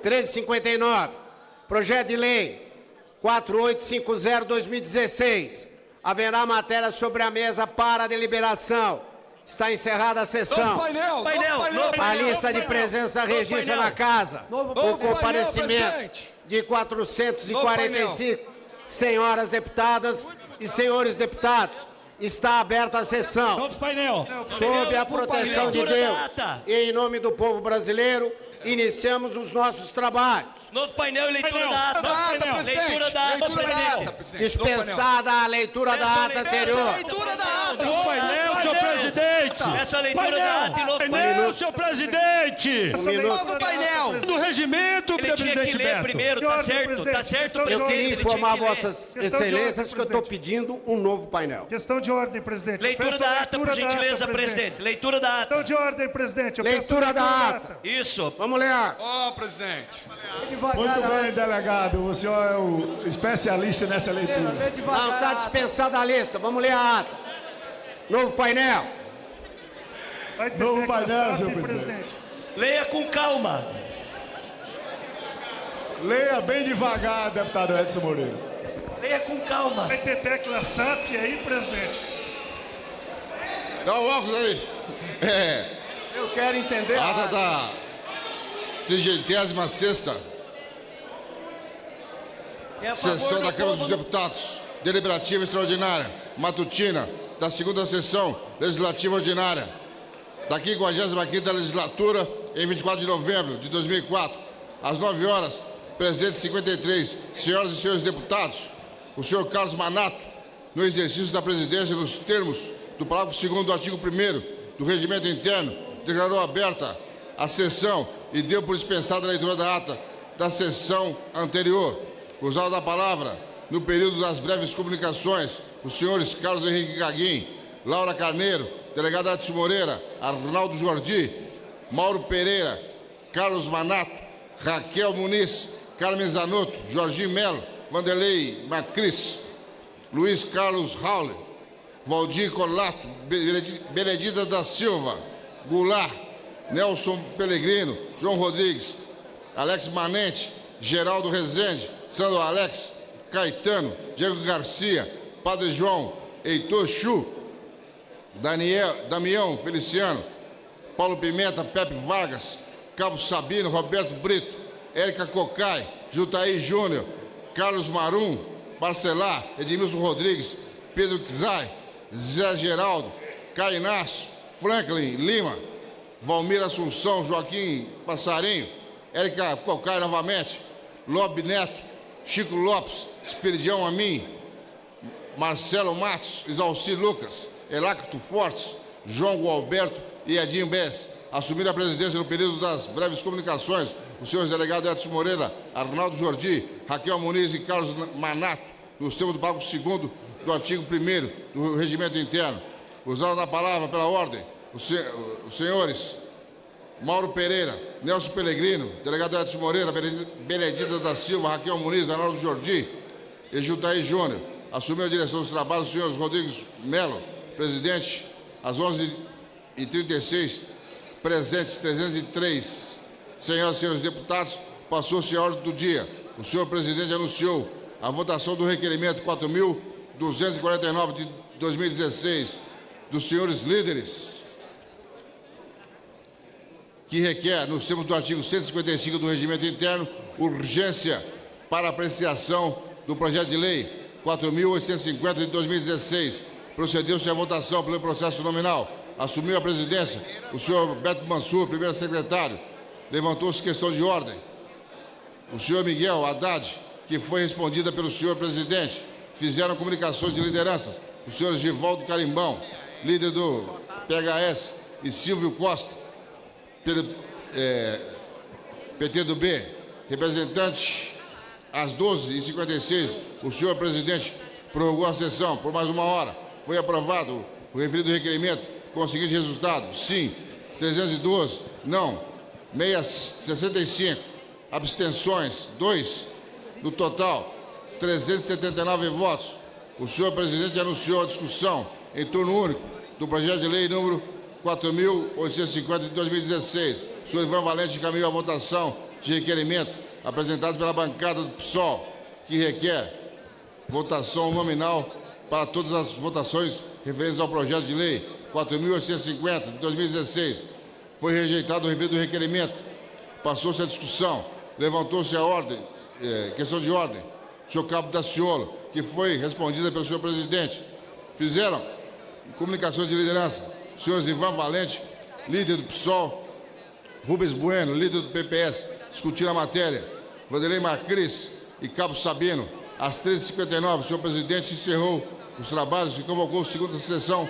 1359. Projeto de Lei 4850/2016. Haverá matéria sobre a mesa para deliberação. Está encerrada a sessão. A lista de presença registra na casa o comparecimento de 445 senhoras deputadas e senhores deputados. Está aberta a sessão. Sob a proteção de Deus e em nome do povo brasileiro, iniciamos os nossos trabalhos. Novo painel e leitura da ata. Leitura da ata, presidente. Dispensada a leitura da ata anterior. Leitura da ata. Novo painel, senhor presidente. Essa leitura da ata e novo Painel, senhor presidente. Novo painel. Do regimento, Ele tinha que presidente ler Beto. primeiro, tá certo, presidente. Eu queria Ele informar tinha que ler. vossas excelências que eu estou pedindo um novo painel. Questão de ordem, presidente. Leitura da ata, por gentileza, presidente. Leitura da ata. Questão de ordem, presidente. Eu peço Leitura da ata. Isso. Vamos ler. Presidente. Muito bem, delegado. O senhor é o especialista nessa leitura. Não, está dispensada a lista. Vamos ler a ata. Novo painel. Novo painel, senhor presidente. Leia com calma. Leia bem devagar, deputado Edson Moreira. Leia com calma. Vai ter tecla SAP aí, presidente? Dá o óculos aí. Eu quero entender A ata da 36ª sessão da Câmara dos Deputados, deliberativa extraordinária, matutina, da segunda sessão legislativa ordinária, da 55ª legislatura, em 24 de novembro de 2004, às 9 horas, presente 53 senhoras e senhores deputados, o senhor Carlos Manato, no exercício da presidência nos termos do parágrafo 2º do artigo 1º do Regimento Interno, declarou aberta a sessão e deu por dispensada a leitura da ata da sessão anterior. Usado da palavra, no período das breves comunicações, os senhores Carlos Henrique Gaguim, Laura Carneiro, delegado Edson Moreira, Arnaldo Jordi, Mauro Pereira, Carlos Manato, Raquel Muniz, Carmen Zanotto, Jorginho Melo, Vanderlei Macris, Luiz Carlos Raule, Valdir Colato, Benedita da Silva, Goulart, Nelson Pellegrino, João Rodrigues, Alex Manente, Geraldo Rezende, Sandro Alex, Caetano, Diego Garcia, Padre João, Heitor Chu, Damião Feliciano, Paulo Pimenta, Pepe Vargas, Cabo Sabino, Roberto Brito, Érica Cocai, Jutaí Júnior, Carlos Marum, Barcelar, Edmilson Rodrigues, Pedro Kzai, Zé Geraldo, Caio Inácio, Franklin Lima, Valmir Assunção, Joaquim Passarinho, Érica Cocai novamente, Lobe Neto, Chico Lopes, Esperidião Amin, Marcelo Matos, Isalci Lucas, Heráclito Fortes, João Gualberto e Edinho Bess. Assumiram a presidência no período das breves comunicações os senhores delegados Edson Moreira, Arnaldo Jordi, Raquel Muniz e Carlos Manato, nos termos do parágrafo 2º do artigo 1º do Regimento Interno. Usando a palavra pela ordem, os senhores Mauro Pereira, Nelson Pellegrino, delegado Edson Moreira, Benedita da Silva, Raquel Muniz, Arnaldo Jordi e Jutaí Júnior. Assumiu a direção dos trabalhos os senhores Rodrigues Melo, presidente, às 11h36, presentes 303 senhoras e senhores deputados, passou-se a ordem do dia. O senhor presidente anunciou a votação do requerimento 4.249 de 2016 dos senhores líderes, que requer, nos termos do artigo 155 do Regimento Interno, urgência para apreciação do projeto de lei 4.850 de 2016. Procedeu-se à votação pelo processo nominal. Assumiu a presidência o senhor Beto Mansur, primeiro secretário. Levantou-se questão de ordem. O senhor Miguel Haddad, que foi respondida pelo senhor presidente. Fizeram comunicações de lideranças. Os senhores Givaldo Carimbão, líder do PHS, e Silvio Costa, PT do B, representante, às 12h56, o senhor presidente prorrogou a sessão por mais 1 hora. Foi aprovado o referido requerimento com o seguinte resultado: sim, 312, não, 65, abstenções, 2, no total, 379 votos. O senhor presidente anunciou a discussão em turno único do projeto de lei número 4.850 de 2016. O senhor Ivan Valente encaminhou a votação de requerimento apresentado pela bancada do PSOL, que requer votação nominal para todas as votações referentes ao projeto de lei 4.850, de 2016. Foi rejeitado o referido requerimento. Passou-se a discussão. Levantou-se a ordem, questão de ordem. O senhor Cabo Daciolo, que foi respondida pelo senhor presidente. Fizeram comunicações de liderança. Os senhores Ivan Valente, líder do PSOL, Rubens Bueno, líder do PPS, discutiram a matéria. Vanderlei Macris e Cabo Sabino, às 13h59, o senhor presidente encerrou os trabalhos e convocou a segunda sessão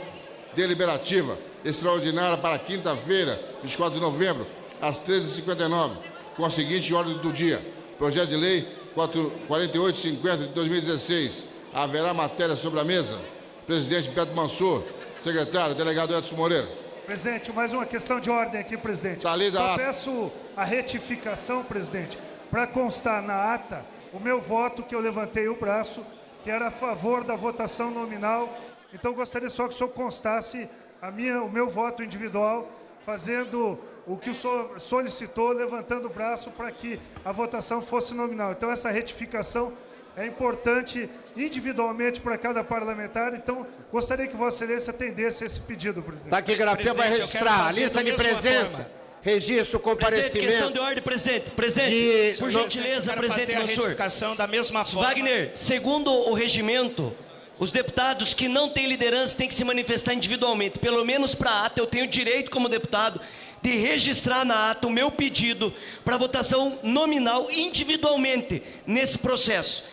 deliberativa extraordinária para quinta-feira, 24 de novembro, às 13h59, com a seguinte ordem do dia. Projeto de lei 4850 de 2016. Haverá matéria sobre a mesa. Presidente Beto Mansur, secretário, delegado Edson Moreira. Presidente, mais uma questão de ordem aqui, presidente. Tá ali da Só ata. peço a retificação, presidente, para constar na ata o meu voto, que eu levantei o braço, que era a favor da votação nominal. Então, gostaria só que o senhor constasse o meu voto individual, fazendo o que o senhor solicitou, levantando o braço para que a votação fosse nominal. Então, essa retificação é importante individualmente para cada parlamentar. Então, gostaria que Vossa Excelência atendesse esse pedido, presidente. Taquigrafia vai registrar. Lista de presença. Registro o comparecimento. Presidente, questão de ordem, presidente. Presidente, por gentileza, presidente Mansur. Retificação da mesma forma. Wagner, segundo o regimento, os deputados que não têm liderança têm que se manifestar individualmente. Pelo menos para a ata, eu tenho direito como deputado de registrar na ata o meu pedido para votação nominal individualmente nesse processo.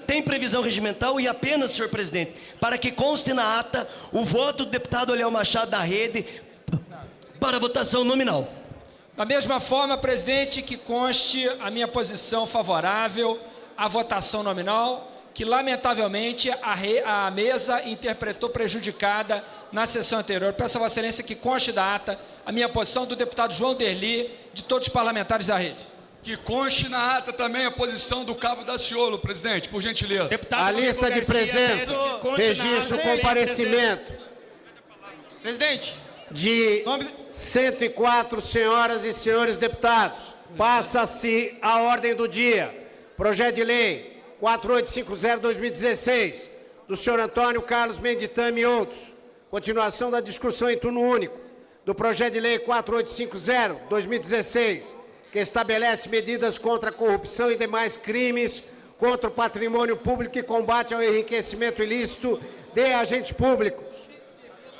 Tem previsão regimental e apenas, senhor presidente, para que conste na ata o voto do deputado Léo Machado da Rede para votação nominal. Da mesma forma, presidente, que conste a minha posição favorável à votação nominal, que lamentavelmente a mesa interpretou prejudicada na sessão anterior. Peço a Vossa Excelência que conste da ata a minha posição, do deputado João Derli, de todos os parlamentares da rede. Que conste na ata também a posição do Cabo Daciolo, presidente, por gentileza. A lista de presença, registro o comparecimento. Presidente. De 104 senhoras e senhores deputados. Passa-se a ordem do dia. Projeto de lei 4850-2016, do senhor Antônio Carlos Menditame e outros. Continuação da discussão em turno único do projeto de lei 4850-2016, que estabelece medidas contra a corrupção e demais crimes contra o patrimônio público e combate ao enriquecimento ilícito de agentes públicos.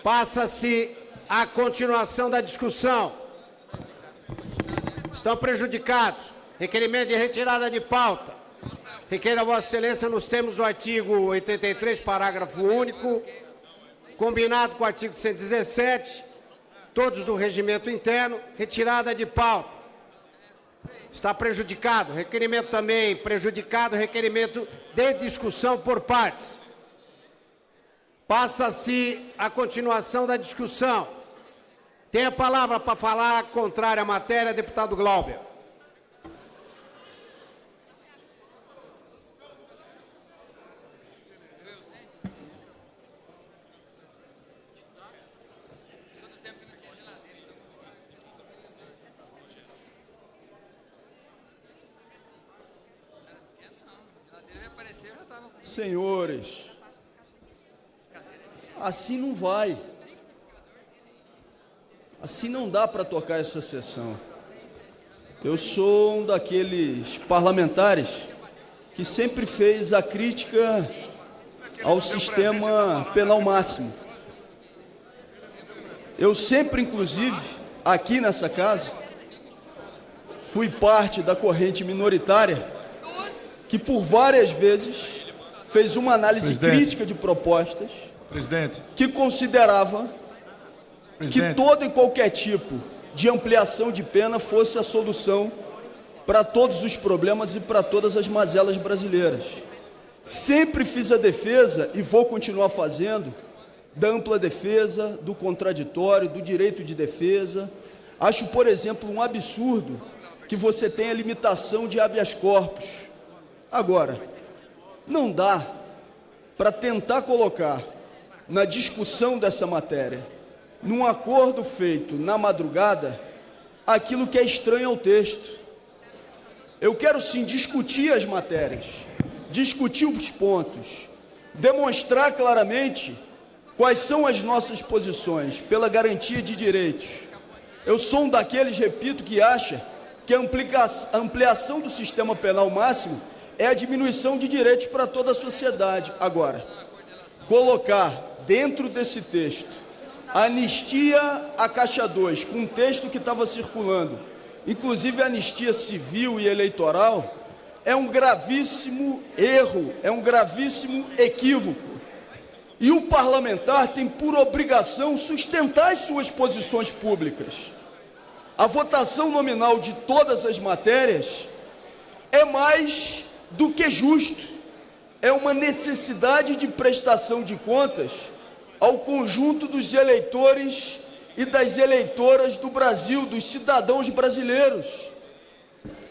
Passa-se a continuação da discussão. Estão prejudicados. Requerimento de retirada de pauta. Requeiro a Vossa Excelência, nos termos do artigo 83, parágrafo único, combinado com o artigo 117, todos do regimento interno, retirada de pauta. Está prejudicado. Requerimento também prejudicado, requerimento de discussão por partes. Passa-se a continuação da discussão. Tem a palavra para falar contrária à matéria, deputado Glauber. Senhores, assim não vai. Assim não dá para tocar essa sessão. Eu sou um daqueles parlamentares que sempre fez a crítica ao sistema penal máximo. Eu sempre, inclusive, aqui nessa casa, fui parte da corrente minoritária que por várias vezes fez uma análise crítica de propostas que considerava que todo e qualquer tipo de ampliação de pena fosse a solução para todos os problemas e para todas as mazelas brasileiras. Sempre fiz a defesa, e vou continuar fazendo, da ampla defesa, do contraditório, do direito de defesa. Acho, por exemplo, um absurdo que você tenha limitação de habeas corpus. Agora, não dá para tentar colocar na discussão dessa matéria, num acordo feito na madrugada, aquilo que é estranho ao texto. Eu quero sim discutir as matérias, discutir os pontos, demonstrar claramente quais são as nossas posições pela garantia de direitos. Eu sou um daqueles, repito, que acha que a ampliação do sistema penal máximo é a diminuição de direitos para toda a sociedade. Agora, colocar dentro desse texto anistia à Caixa 2, com um texto que estava circulando, inclusive anistia civil e eleitoral, é um gravíssimo erro, é um gravíssimo equívoco. E o parlamentar tem por obrigação sustentar as suas posições públicas. A votação nominal de todas as matérias é mais do que justo. É uma necessidade de prestação de contas ao conjunto dos eleitores e das eleitoras do Brasil, dos cidadãos brasileiros.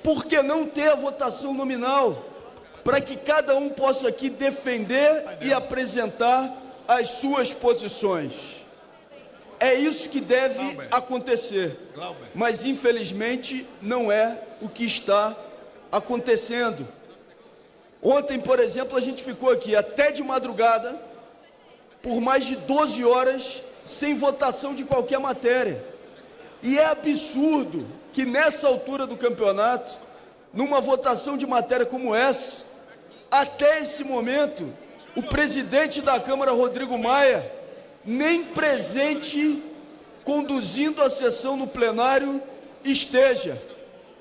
Por que não ter a votação nominal? Para que cada um possa aqui defender e apresentar as suas posições. É isso que deve acontecer, mas infelizmente não é o que está acontecendo. Ontem, por exemplo, a gente ficou aqui até de madrugada, por mais de 12 horas, sem votação de qualquer matéria. E é absurdo que nessa altura do campeonato, numa votação de matéria como essa, até esse momento, o presidente da Câmara, Rodrigo Maia, nem presente conduzindo a sessão no plenário esteja.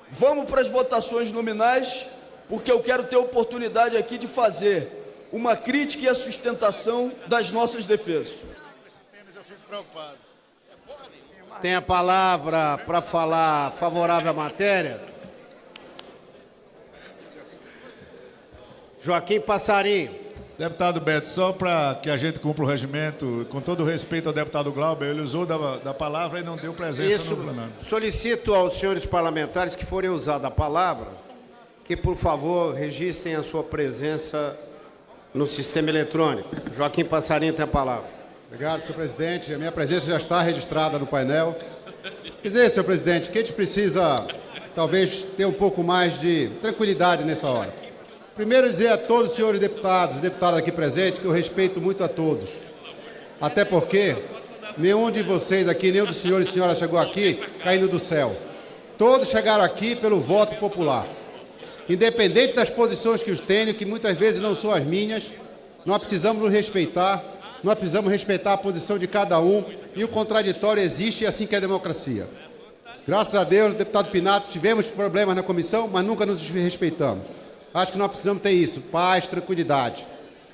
Vamos para as votações nominais, porque eu quero ter a oportunidade aqui de fazer uma crítica e a sustentação das nossas defesas. Tem a palavra para falar favorável à matéria Joaquim Passarinho. Deputado Beto, só para que a gente cumpra o regimento, com todo o respeito ao deputado Glauber, ele usou da palavra e não deu presença no plenário. Solicito aos senhores parlamentares que forem usar da palavra, que, por favor, registrem a sua presença no sistema eletrônico. Joaquim Passarinho tem a palavra. Obrigado, senhor presidente. A minha presença já está registrada no painel. Quer dizer, senhor presidente, que a gente precisa, talvez, ter um pouco mais de tranquilidade nessa hora. Primeiro, dizer a todos os senhores deputados e deputadas aqui presentes que eu respeito muito a todos. Até porque nenhum de vocês aqui, nenhum dos senhores e senhoras chegou aqui caindo do céu. Todos chegaram aqui pelo voto popular. Independente das posições que os tenho, que muitas vezes não são as minhas, nós precisamos nos respeitar, nós precisamos respeitar a posição de cada um, e o contraditório existe, e assim que é a democracia. Graças a Deus, deputado Pinato, tivemos problemas na comissão, mas nunca nos respeitamos. Acho que nós precisamos ter isso, paz, tranquilidade.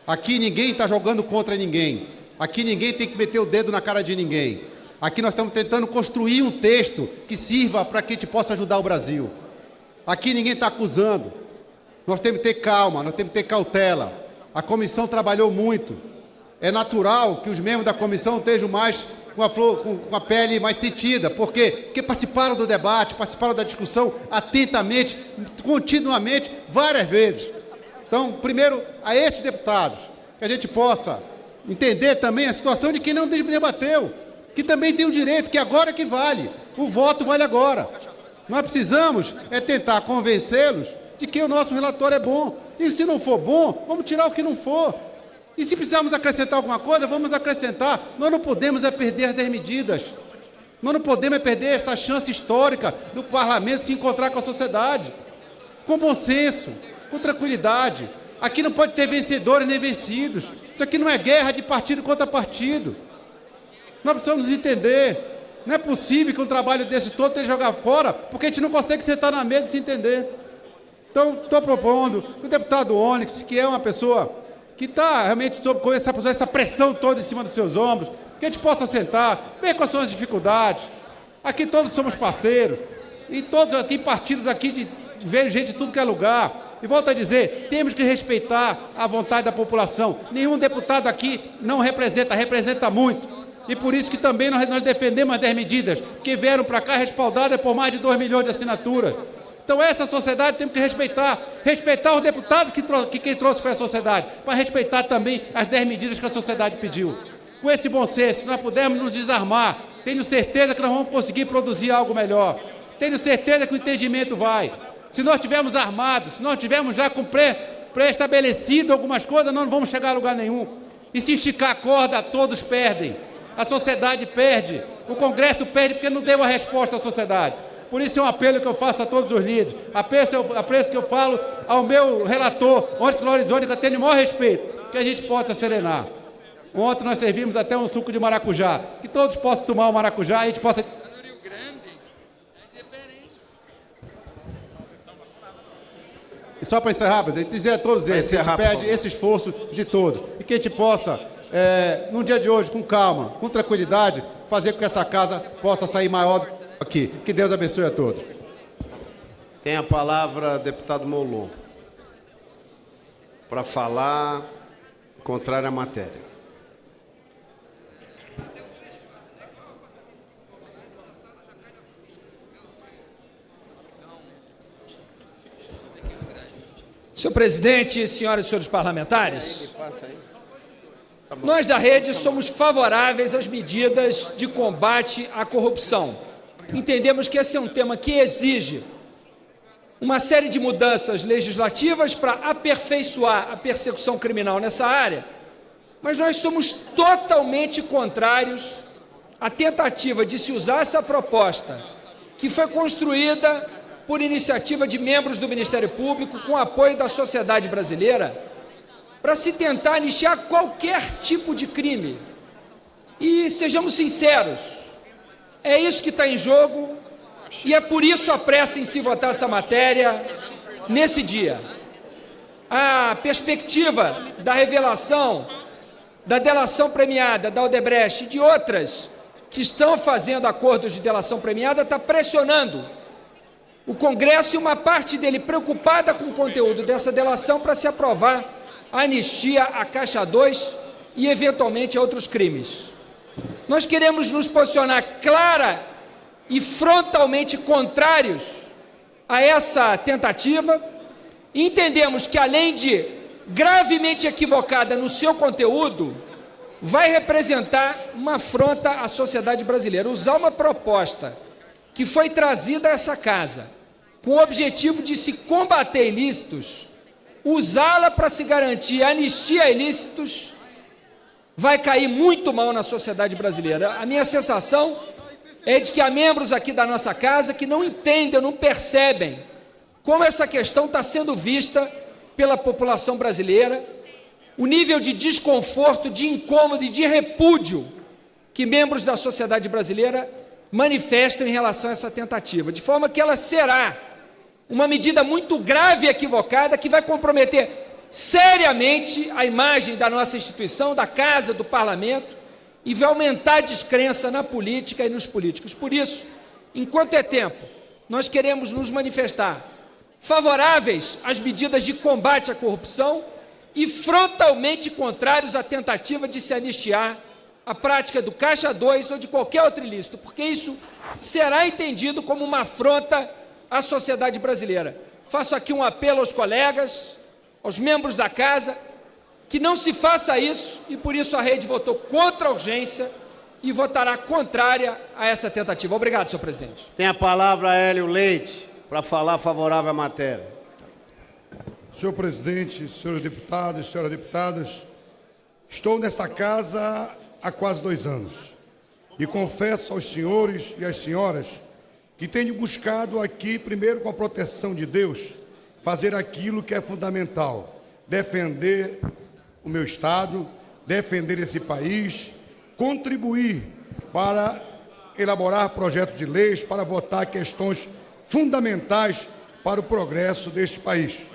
Aqui ninguém está jogando contra ninguém. Aqui ninguém tem que meter o dedo na cara de ninguém. Aqui nós estamos tentando construir um texto que sirva para que a gente possa ajudar o Brasil. Aqui ninguém está acusando. Nós temos que ter calma, nós temos que ter cautela. A comissão trabalhou muito. É natural que os membros da comissão estejam mais com a pele mais sentida. Por quê? Porque participaram do debate, participaram da discussão atentamente, continuamente, várias vezes. Então, primeiro, a esses deputados, que a gente possa entender também a situação de quem não debateu, que também tem o direito, que agora que vale. O voto vale agora. Nós precisamos tentar convencê-los de que o nosso relatório é bom. E se não for bom, vamos tirar o que não for. E se precisarmos acrescentar alguma coisa, vamos acrescentar. Nós não podemos perder as 10 medidas. Nós não podemos perder essa chance histórica do parlamento se encontrar com a sociedade. Com bom senso, com tranquilidade. Aqui não pode ter vencedores nem vencidos. Isso aqui não é guerra de partido contra partido. Nós precisamos nos entender. Não é possível que um trabalho desse todo tenha que jogar fora, porque a gente não consegue sentar na mesa e se entender. Então, estou propondo que o deputado Onyx, que é uma pessoa que está realmente sob essa pressão toda em cima dos seus ombros, que a gente possa sentar, ver quais são as dificuldades. Aqui todos somos parceiros, e todos tem partidos aqui, veio gente de tudo que é lugar. E volto a dizer, temos que respeitar a vontade da população. Nenhum deputado aqui não representa muito. E por isso que também nós defendemos as 10 medidas, que vieram para cá respaldadas por mais de 2 milhões de assinaturas. Então essa sociedade temos que respeitar os deputados que quem trouxe foi a sociedade, para respeitar também as 10 medidas que a sociedade pediu. Com esse bom senso, se nós pudermos nos desarmar, tenho certeza que nós vamos conseguir produzir algo melhor. Tenho certeza que o entendimento vai. Se nós estivermos armados, se nós estivermos já com pré-estabelecido algumas coisas, nós não vamos chegar a lugar nenhum. E se esticar a corda, todos perdem. A sociedade perde. O Congresso perde porque não deu a resposta à sociedade. Por isso é um apelo que eu faço a todos os líderes. Apreço que eu falo ao meu relator, Onyx Lorenzoni, que eu tenho o maior respeito, que a gente possa serenar. Ontem nós servimos até um suco de maracujá. Que todos possam tomar o maracujá e a gente possa... E só para encerrar, presidente, dizer a todos eles que a gente pede esse esforço de todos e que a gente possa, no dia de hoje, com calma, com tranquilidade, fazer com que essa casa possa sair maior do que aqui. Que Deus abençoe a todos. Tem a palavra deputado Molon para falar contrário à matéria. Senhor presidente, senhoras e senhores parlamentares, nós da Rede somos favoráveis às medidas de combate à corrupção. Entendemos que esse é um tema que exige uma série de mudanças legislativas para aperfeiçoar a persecução criminal nessa área, mas nós somos totalmente contrários à tentativa de se usar essa proposta, que foi construída por iniciativa de membros do Ministério Público, com apoio da sociedade brasileira, para se tentar anistiar qualquer tipo de crime. E sejamos sinceros, é isso que está em jogo, e é por isso a pressa em se votar essa matéria nesse dia. A perspectiva da revelação, da delação premiada, da Odebrecht e de outras que estão fazendo acordos de delação premiada está pressionando o Congresso e uma parte dele preocupada com o conteúdo dessa delação para se aprovar a anistia à Caixa 2 e, eventualmente, a outros crimes. Nós queremos nos posicionar clara e frontalmente contrários a essa tentativa e entendemos que, além de gravemente equivocada no seu conteúdo, vai representar uma afronta à sociedade brasileira. Usar uma proposta que foi trazida a essa casa com o objetivo de se combater ilícitos, usá-la para se garantir anistia a ilícitos, vai cair muito mal na sociedade brasileira. A minha sensação é de que há membros aqui da nossa casa que não entendem, não percebem como essa questão está sendo vista pela população brasileira, o nível de desconforto, de incômodo e de repúdio que membros da sociedade brasileira manifestam em relação a essa tentativa, de forma que ela será uma medida muito grave e equivocada que vai comprometer seriamente a imagem da nossa instituição, da Casa, do Parlamento, e vai aumentar a descrença na política e nos políticos. Por isso, enquanto é tempo, nós queremos nos manifestar favoráveis às medidas de combate à corrupção e frontalmente contrários à tentativa de se anistiar a prática do Caixa 2 ou de qualquer outro ilícito, porque isso será entendido como uma afronta à sociedade brasileira. Faço aqui um apelo aos colegas, aos membros da Casa, que não se faça isso, e por isso a Rede votou contra a urgência e votará contrária a essa tentativa. Obrigado, senhor presidente. Tem a palavra Hélio Leite para falar favorável à matéria. Senhor presidente, senhores deputados, senhoras deputadas, estou nessa casa há quase 2 anos e confesso aos senhores e às senhoras que tenho buscado aqui, primeiro com a proteção de Deus, fazer aquilo que é fundamental, defender o meu Estado, defender esse país, contribuir para elaborar projetos de leis, para votar questões fundamentais para o progresso deste país.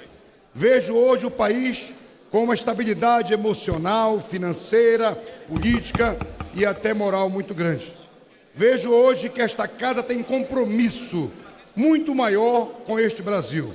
Vejo hoje o país com uma estabilidade emocional, financeira, política e até moral muito grande. Vejo hoje que esta casa tem compromisso muito maior com este Brasil.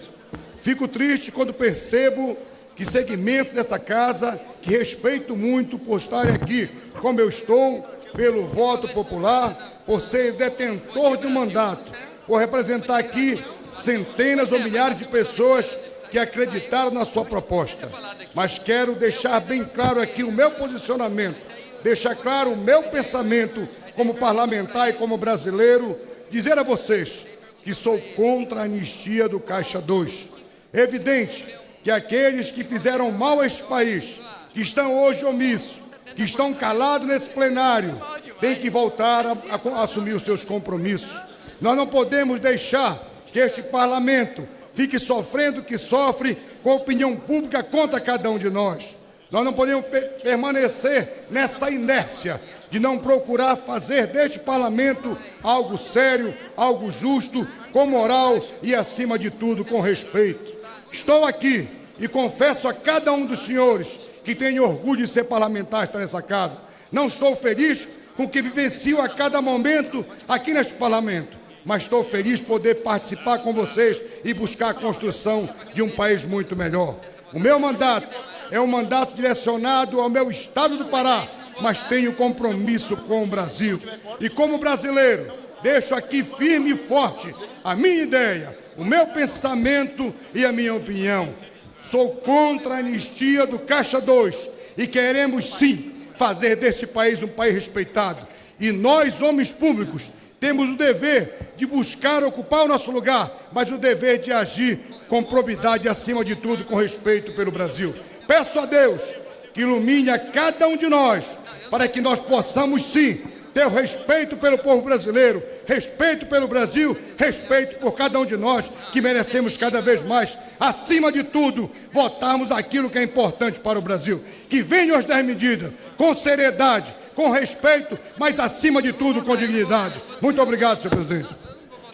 Fico triste quando percebo que segmento dessa casa, que respeito muito por estar aqui como eu estou, pelo voto popular, por ser detentor de um mandato, por representar aqui centenas ou milhares de pessoas que acreditaram na sua proposta. Mas quero deixar bem claro aqui o meu posicionamento, deixar claro o meu pensamento como parlamentar e como brasileiro, dizer a vocês que sou contra a anistia do Caixa 2. É evidente que aqueles que fizeram mal a este país, que estão hoje omissos, que estão calados nesse plenário, têm que voltar a assumir os seus compromissos. Nós não podemos deixar que este parlamento fique sofrendo o que sofre com a opinião pública contra cada um de nós. Nós não podemos permanecer nessa inércia de não procurar fazer deste parlamento algo sério, algo justo, com moral e, acima de tudo, com respeito. Estou aqui e confesso a cada um dos senhores que tenho orgulho de ser parlamentar estar nessa casa. Não estou feliz com o que vivencio a cada momento aqui neste parlamento, mas estou feliz por poder participar com vocês e buscar a construção de um país muito melhor. O meu mandato é um mandato direcionado ao meu estado do Pará, mas tenho compromisso com o Brasil. E como brasileiro, deixo aqui firme e forte a minha ideia, o meu pensamento e a minha opinião. Sou contra a anistia do Caixa 2 e queremos, sim, fazer desse país um país respeitado. E nós, homens públicos, temos o dever de buscar ocupar o nosso lugar, mas o dever de agir com probidade e, acima de tudo, com respeito pelo Brasil. Peço a Deus que ilumine a cada um de nós, para que nós possamos, sim, ter o respeito pelo povo brasileiro, respeito pelo Brasil, respeito por cada um de nós, que merecemos cada vez mais, acima de tudo, votarmos aquilo que é importante para o Brasil. Que venham as 10 medidas, com seriedade, com respeito, mas, acima de tudo, com dignidade. Muito obrigado, senhor presidente.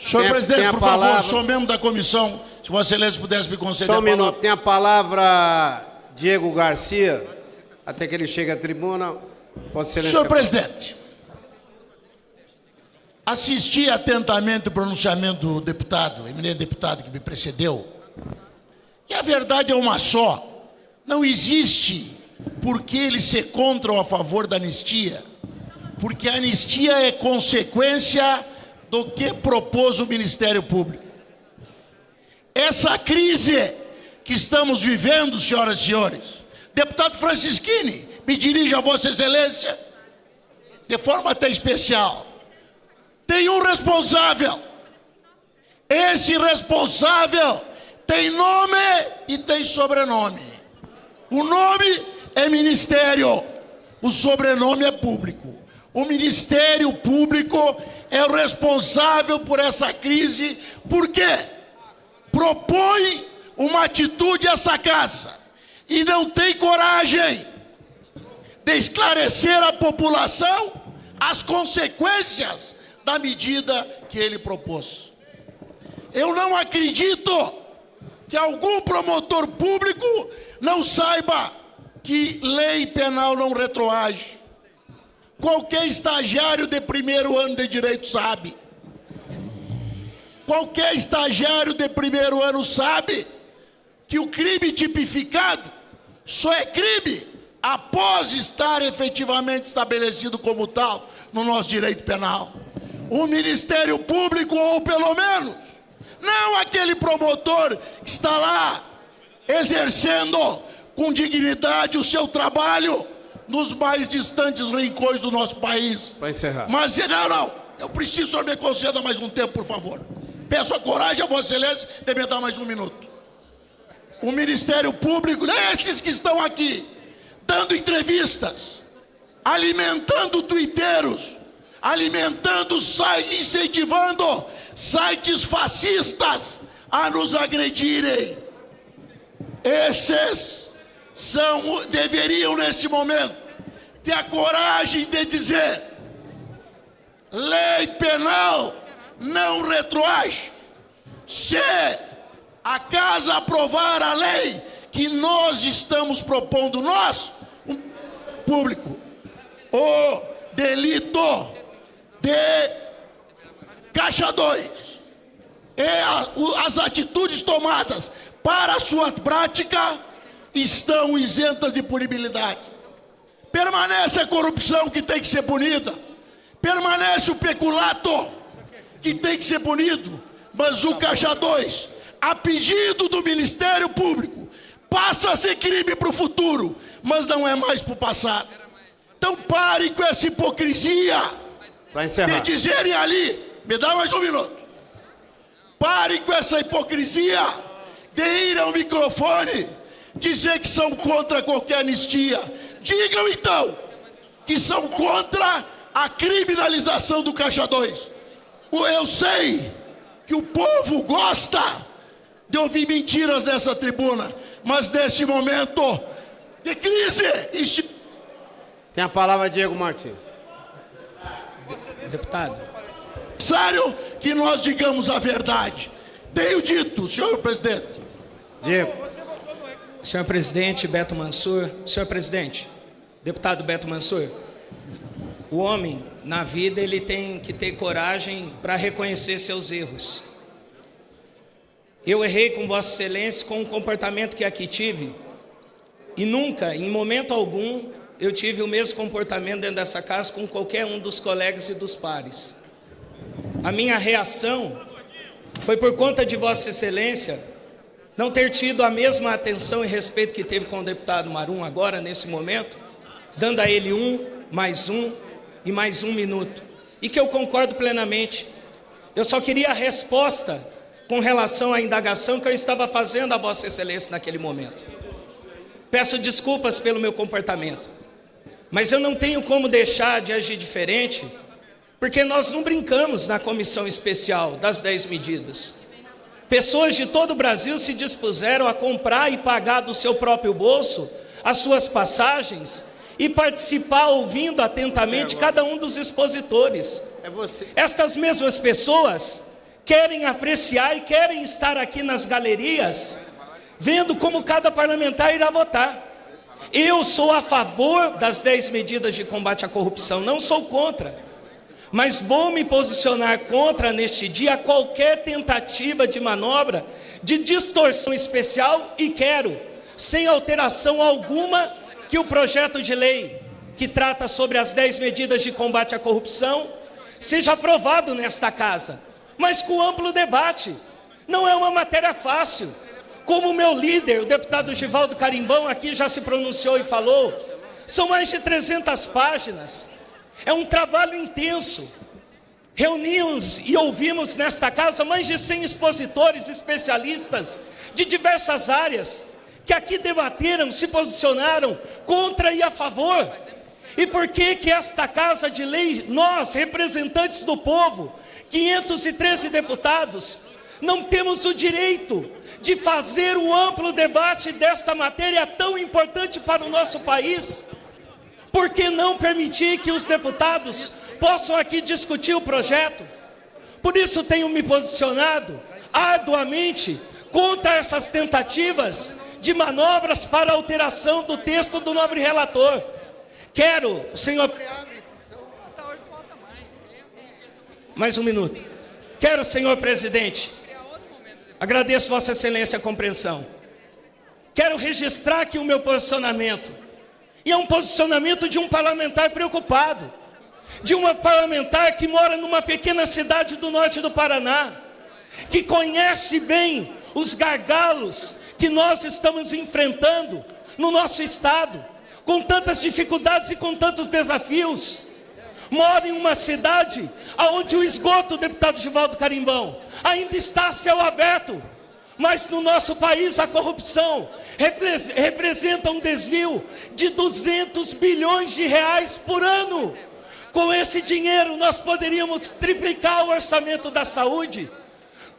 Senhor presidente, por favor, sou membro da comissão, se Vossa Excelência pudesse me conceder a palavra. Só um minuto, tem a palavra Diego Garcia, até que ele chegue à tribuna. Vossa Excelência. Senhor presidente, assisti atentamente o pronunciamento do deputado, eminente deputado que me precedeu, e a verdade é uma só. Não existe por que ele ser contra ou a favor da anistia, porque a anistia é consequência do que propôs o Ministério Público. Essa crise que estamos vivendo, senhoras e senhores, deputado Francisquini, me dirijo a Vossa Excelência, de forma até especial. Tem um responsável. Esse responsável tem nome e tem sobrenome. O nome é Ministério, o sobrenome é Público. O Ministério Público é o responsável por essa crise, porque propõe uma atitude a essa casa e não tem coragem de esclarecer à população as consequências da medida que ele propôs. Eu não acredito que algum promotor público não saiba que lei penal não retroage. Qualquer estagiário de primeiro ano de direito sabe. Qualquer estagiário de primeiro ano sabe que o crime tipificado só é crime após estar efetivamente estabelecido como tal no nosso direito penal. O Ministério Público, ou pelo menos, não aquele promotor que está lá exercendo com dignidade o seu trabalho nos mais distantes rincões do nosso país. Vai encerrar. Mas não, eu preciso, senhor, me conceda mais um tempo, por favor. Peço a coragem a Vossa Excelência de me dar mais um minuto. O Ministério Público, esses que estão aqui, dando entrevistas, alimentando tuiteiros, alimentando, incentivando sites fascistas a nos agredirem. Esses deveriam, nesse momento, ter a coragem de dizer: lei penal não retroage. Se a casa aprovar a lei que nós estamos propondo, nós, o público, o delito de Caixa 2 e as atitudes tomadas para a sua prática estão isentas de punibilidade. Permanece a corrupção, que tem que ser punida. Permanece o peculato, que tem que ser punido. Mas o Caixa 2, a pedido do Ministério Público, passa a ser crime para o futuro, mas não é mais para o passado. Então parem com essa hipocrisia de dizerem ali, me dá mais um minuto, Parem com essa hipocrisia de ir ao microfone dizer que são contra qualquer anistia. Digam então que são contra a criminalização do Caixa 2. Eu sei que o povo gosta de ouvir mentiras nessa tribuna, mas nesse momento de crise... Tem a palavra Diego Martins. Deputado. Necessário que nós digamos a verdade. Tenho dito, senhor presidente. Diego. Senhor presidente Beto Mansur, senhor presidente, deputado Beto Mansur, o homem, na vida, ele tem que ter coragem para reconhecer seus erros. Eu errei com Vossa Excelência com o comportamento que aqui tive, e nunca, em momento algum, eu tive o mesmo comportamento dentro dessa casa com qualquer um dos colegas e dos pares. A minha reação foi por conta de Vossa Excelência não ter tido a mesma atenção e respeito que teve com o deputado Marum agora, nesse momento, dando a ele mais um minuto. E que eu concordo plenamente. Eu só queria a resposta com relação à indagação que eu estava fazendo a Vossa Excelência naquele momento. Peço desculpas pelo meu comportamento, mas eu não tenho como deixar de agir diferente, porque nós não brincamos na comissão especial das 10 medidas. Pessoas de todo o Brasil se dispuseram a comprar e pagar do seu próprio bolso as suas passagens e participar ouvindo atentamente cada um dos expositores. Estas mesmas pessoas querem apreciar e querem estar aqui nas galerias, vendo como cada parlamentar irá votar. Eu sou a favor das 10 medidas de combate à corrupção, não sou contra. Mas vou me posicionar contra, neste dia, qualquer tentativa de manobra, de distorção especial, e quero, sem alteração alguma, que o projeto de lei que trata sobre as 10 medidas de combate à corrupção seja aprovado nesta casa, mas com amplo debate. Não é uma matéria fácil. Como o meu líder, o deputado Givaldo Carimbão, aqui já se pronunciou e falou, são mais de 300 páginas. É um trabalho intenso. Reunimos e ouvimos nesta casa mais de 100 expositores, especialistas de diversas áreas, que aqui debateram, se posicionaram contra e a favor. E por que esta casa de lei, nós, representantes do povo, 513 deputados, não temos o direito de fazer o amplo debate desta matéria tão importante para o nosso país? Por que não permitir que os deputados possam aqui discutir o projeto? Por isso tenho me posicionado arduamente contra essas tentativas de manobras para alteração do texto do nobre relator. Quero, senhor... Mais um minuto. Quero, senhor presidente, agradeço Vossa Excelência a compreensão. Quero registrar aqui o meu posicionamento. E é um posicionamento de um parlamentar preocupado, de uma parlamentar que mora numa pequena cidade do norte do Paraná, que conhece bem os gargalos que nós estamos enfrentando no nosso estado, com tantas dificuldades e com tantos desafios. Mora em uma cidade onde o esgoto, deputado Givaldo Carimbão, ainda está a céu aberto. Mas no nosso país a corrupção representa um desvio de 200 bilhões de reais por ano. Com esse dinheiro nós poderíamos triplicar o orçamento da saúde,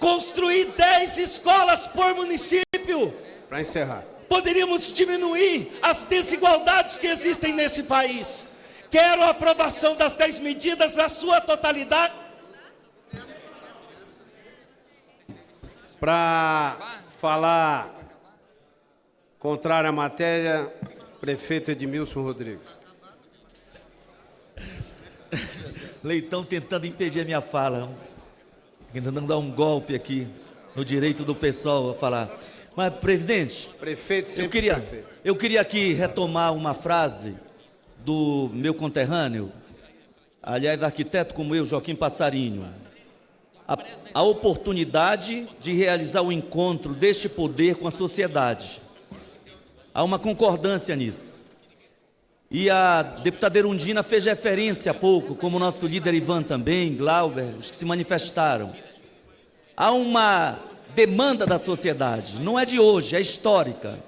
construir 10 escolas por município. Para encerrar. Poderíamos diminuir as desigualdades que existem nesse país. Quero a aprovação das 10 medidas na sua totalidade. Para falar contrário à matéria, prefeito Edmilson Rodrigues. Leitão tentando impedir a minha fala, tentando dar um golpe aqui no direito do pessoal a falar. Mas, presidente, prefeito sempre eu queria aqui retomar uma frase do meu conterrâneo, aliás, arquiteto como eu, Joaquim Passarinho. A oportunidade de realizar o encontro deste poder com a sociedade. Há uma concordância nisso. E a deputada Erundina fez referência há pouco, como o nosso líder Ivan também, Glauber, os que se manifestaram. há uma demanda da sociedade, não é de hoje, é histórica,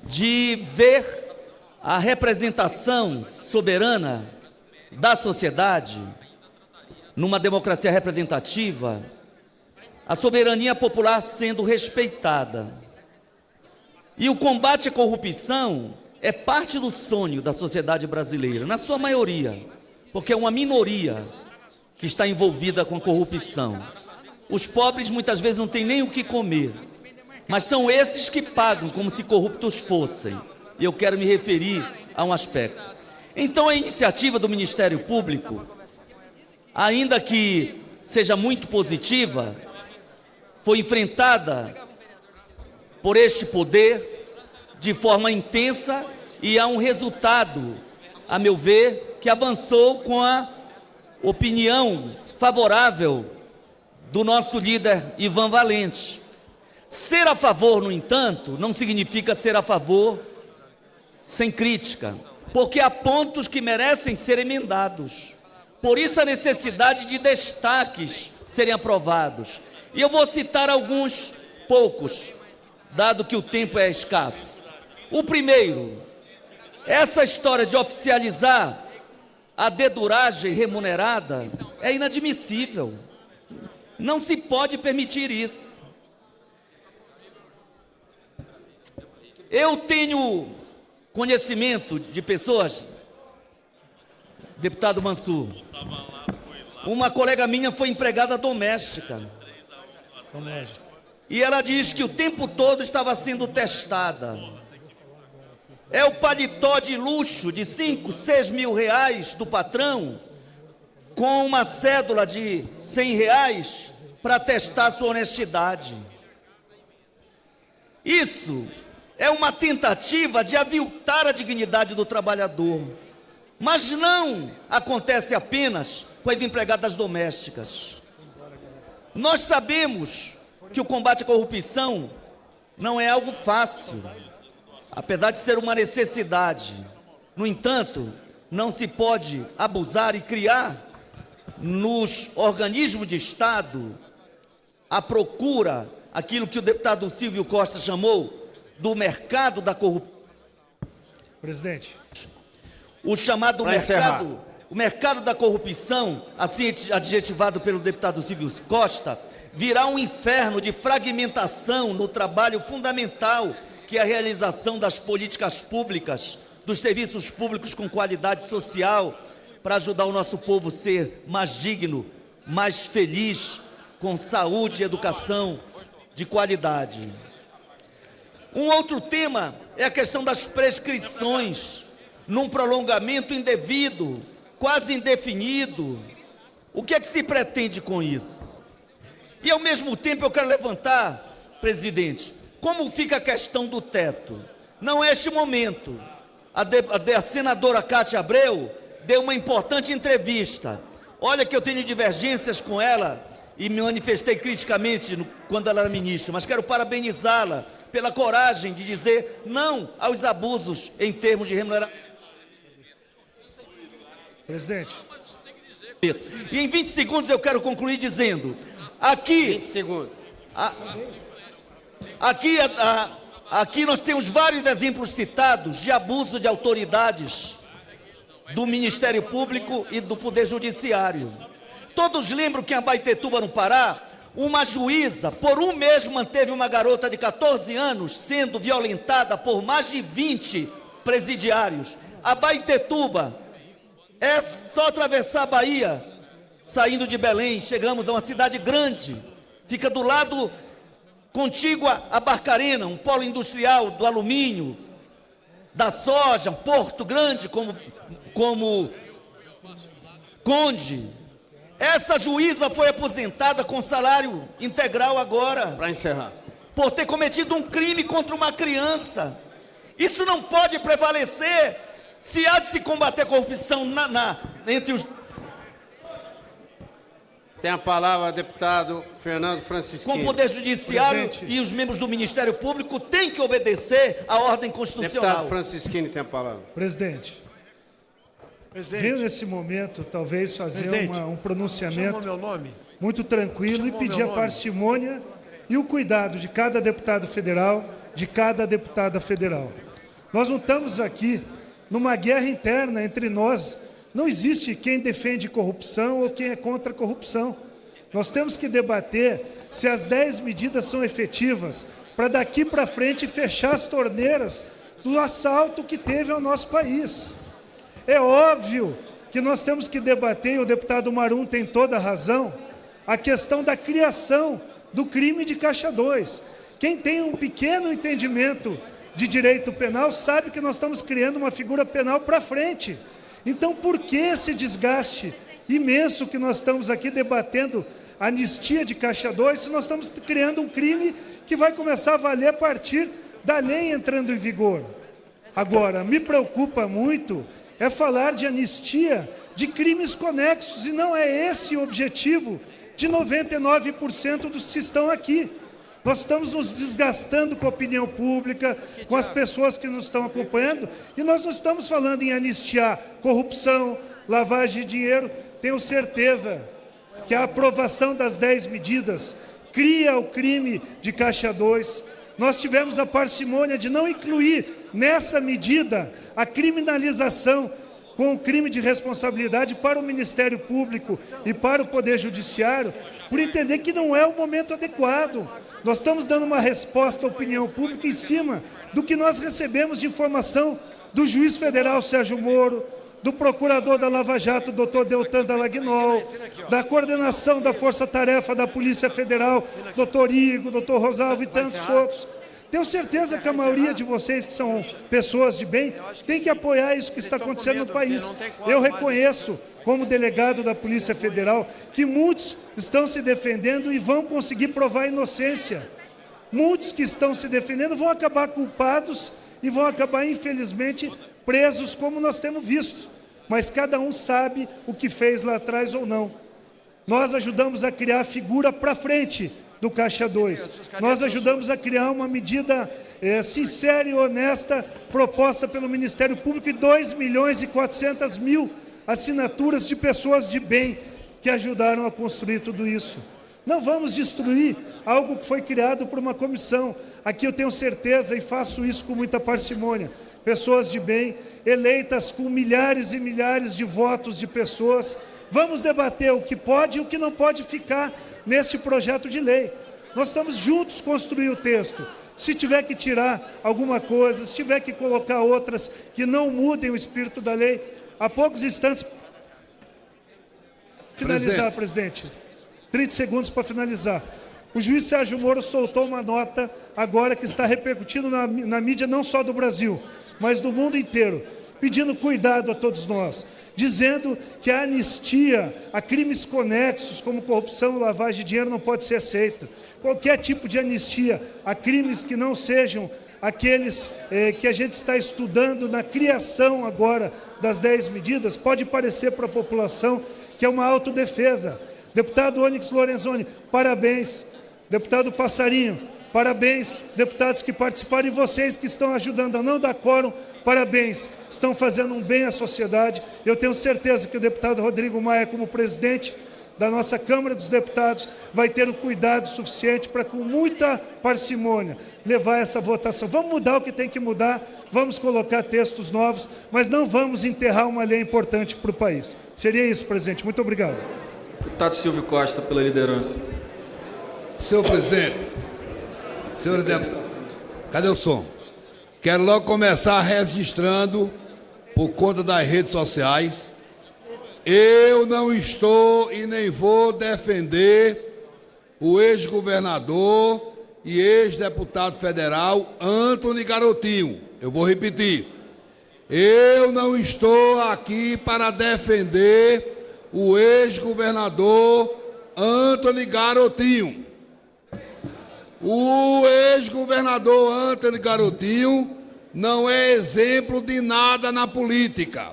de ver a representação soberana da sociedade numa democracia representativa, a soberania popular sendo respeitada. E o combate à corrupção é parte do sonho da sociedade brasileira, na sua maioria, porque é uma minoria que está envolvida com a corrupção. Os pobres muitas vezes não têm nem o que comer, mas são esses que pagam como se corruptos fossem. E eu quero me referir a um aspecto. Então a iniciativa do Ministério Público, ainda que seja muito positiva, foi enfrentada por este poder de forma intensa e há um resultado, a meu ver, que avançou com a opinião favorável do nosso líder Ivan Valente. Ser a favor, no entanto, não significa ser a favor sem crítica, porque há pontos que merecem ser emendados. Por isso a necessidade de destaques serem aprovados. E eu vou citar alguns poucos, dado que o tempo é escasso. O primeiro, essa história de oficializar a deduragem remunerada é inadmissível. Não se pode permitir isso. Eu tenho conhecimento de pessoas, deputado Mansur, uma colega minha foi empregada doméstica. E ela diz que o tempo todo estava sendo testada. É o paletó de luxo de 5, 6 mil reais do patrão, com uma cédula de 100 reais para testar sua honestidade. Isso é uma tentativa de aviltar a dignidade do trabalhador. Mas não acontece apenas com as empregadas domésticas. Nós sabemos que o combate à corrupção não é algo fácil, apesar de ser uma necessidade. No entanto, não se pode abusar e criar nos organismos de Estado a procura, aquilo que o deputado Silvio Costa chamou do mercado da corrupção. Presidente. O chamado mercado, o mercado da corrupção, assim adjetivado pelo deputado Silvio Costa, virá um inferno de fragmentação no trabalho fundamental que é a realização das políticas públicas, dos serviços públicos com qualidade social, para ajudar o nosso povo a ser mais digno, mais feliz, com saúde e educação de qualidade. Um outro tema é a questão das prescrições, num prolongamento indevido, quase indefinido. O que é que se pretende com isso? E, ao mesmo tempo, eu quero levantar, presidente, como fica a questão do teto. Não é este momento. A senadora Cátia Abreu deu uma importante entrevista. Olha que eu tenho divergências com ela e me manifestei criticamente quando ela era ministra, mas quero parabenizá-la pela coragem de dizer não aos abusos em termos de remuneração. Presidente. E em 20 segundos eu quero concluir dizendo, aqui... 20 segundos. Aqui nós temos vários exemplos citados de abuso de autoridades do Ministério Público e do Poder Judiciário. Todos lembram que em Abaetetuba, no Pará, uma juíza, por um mês, manteve uma garota de 14 anos sendo violentada por mais de 20 presidiários. Abaetetuba, é só atravessar a Bahia, saindo de Belém, chegamos a uma cidade grande, fica do lado contígua a Barcarena, um polo industrial do alumínio, da soja, um porto grande como Conde. Essa juíza foi aposentada com salário integral agora. Para encerrar. Por ter cometido um crime contra uma criança. Isso não pode prevalecer se há de se combater a corrupção entre os... Tem a palavra, deputado Fernando Francischini. Com o Poder Judiciário e os membros do Ministério Público têm que obedecer à ordem constitucional. Deputado Francischini tem a palavra. Presidente. Venho nesse momento, talvez, fazer um pronunciamento. Chamou meu nome? muito tranquilo e pedir a parcimônia e o cuidado de cada deputado federal, de cada deputada federal. Nós não estamos aqui numa guerra interna entre nós. Não existe quem defende corrupção ou quem é contra a corrupção. Nós temos que debater se as 10 medidas são efetivas para daqui para frente fechar as torneiras do assalto que teve ao nosso país. É óbvio que nós temos que debater, e o deputado Marum tem toda a razão, a questão da criação do crime de Caixa 2. Quem tem um pequeno entendimento de direito penal sabe que nós estamos criando uma figura penal para frente. Então, por que esse desgaste imenso que nós estamos aqui debatendo anistia de Caixa 2, se nós estamos criando um crime que vai começar a valer a partir da lei entrando em vigor? Agora, me preocupa muito é falar de anistia de crimes conexos, e não é esse o objetivo de 99% dos que estão aqui. Nós estamos nos desgastando com a opinião pública, com as pessoas que nos estão acompanhando, e nós não estamos falando em anistiar corrupção, lavagem de dinheiro. Tenho certeza que a aprovação das 10 medidas cria o crime de Caixa 2. Nós tivemos a parcimônia de não incluir nessa medida a criminalização com o crime de responsabilidade para o Ministério Público e para o Poder Judiciário, por entender que não é o momento adequado. Nós estamos dando uma resposta à opinião pública em cima do que nós recebemos de informação do juiz federal Sérgio Moro, do procurador da Lava Jato, doutor Deltan Dallagnol, da coordenação da Força Tarefa da Polícia Federal, doutor Igor, doutor Rosalvo e tantos outros. Tenho certeza que a maioria de vocês, que são pessoas de bem, tem que apoiar isso que está acontecendo no país. Eu reconheço, como delegado da Polícia Federal, que muitos estão se defendendo e vão conseguir provar a inocência. Muitos que estão se defendendo vão acabar culpados e vão acabar, infelizmente, presos, como nós temos visto. Mas cada um sabe o que fez lá atrás ou não. Nós ajudamos a criar a figura para frente do Caixa 2. Nós ajudamos a criar uma medida sincera e honesta, proposta pelo Ministério Público, e 2.400.000 assinaturas de pessoas de bem que ajudaram a construir tudo isso. Não vamos destruir algo que foi criado por uma comissão. Aqui eu tenho certeza, e faço isso com muita parcimônia, pessoas de bem, eleitas com milhares e milhares de votos de pessoas. Vamos debater o que pode e o que não pode ficar neste projeto de lei. Nós estamos juntos construir o texto. Se tiver que tirar alguma coisa, se tiver que colocar outras que não mudem o espírito da lei, há poucos instantes... Finalizar, presidente. 30 segundos para finalizar. O juiz Sérgio Moro soltou uma nota agora que está repercutindo na mídia não só do Brasil, mas do mundo inteiro, pedindo cuidado a todos nós, dizendo que a anistia a crimes conexos como corrupção e lavagem de dinheiro não pode ser aceita. Qualquer tipo de anistia a crimes que não sejam aqueles que a gente está estudando na criação agora das 10 medidas, pode parecer para a população que é uma autodefesa. Deputado Onyx Lorenzoni, parabéns. Deputado Passarinho, parabéns. Deputados que participaram e vocês que estão ajudando a não dar quórum, parabéns. Estão fazendo um bem à sociedade. Eu tenho certeza que o deputado Rodrigo Maia, como presidente da nossa Câmara dos Deputados, vai ter o cuidado suficiente para, com muita parcimônia, levar essa votação. Vamos mudar o que tem que mudar, vamos colocar textos novos, mas não vamos enterrar uma lei importante para o país. Seria isso, presidente. Muito obrigado. Deputado Silvio Costa, pela liderança. Senhor presidente, senhores deputados, cadê o som? Quero logo começar registrando, por conta das redes sociais, eu não estou e nem vou defender o ex-governador e ex-deputado federal Antony Garotinho. Eu vou repetir. Eu não estou aqui para defender o ex-governador Antony Garotinho. O ex-governador Antony Garotinho não é exemplo de nada na política.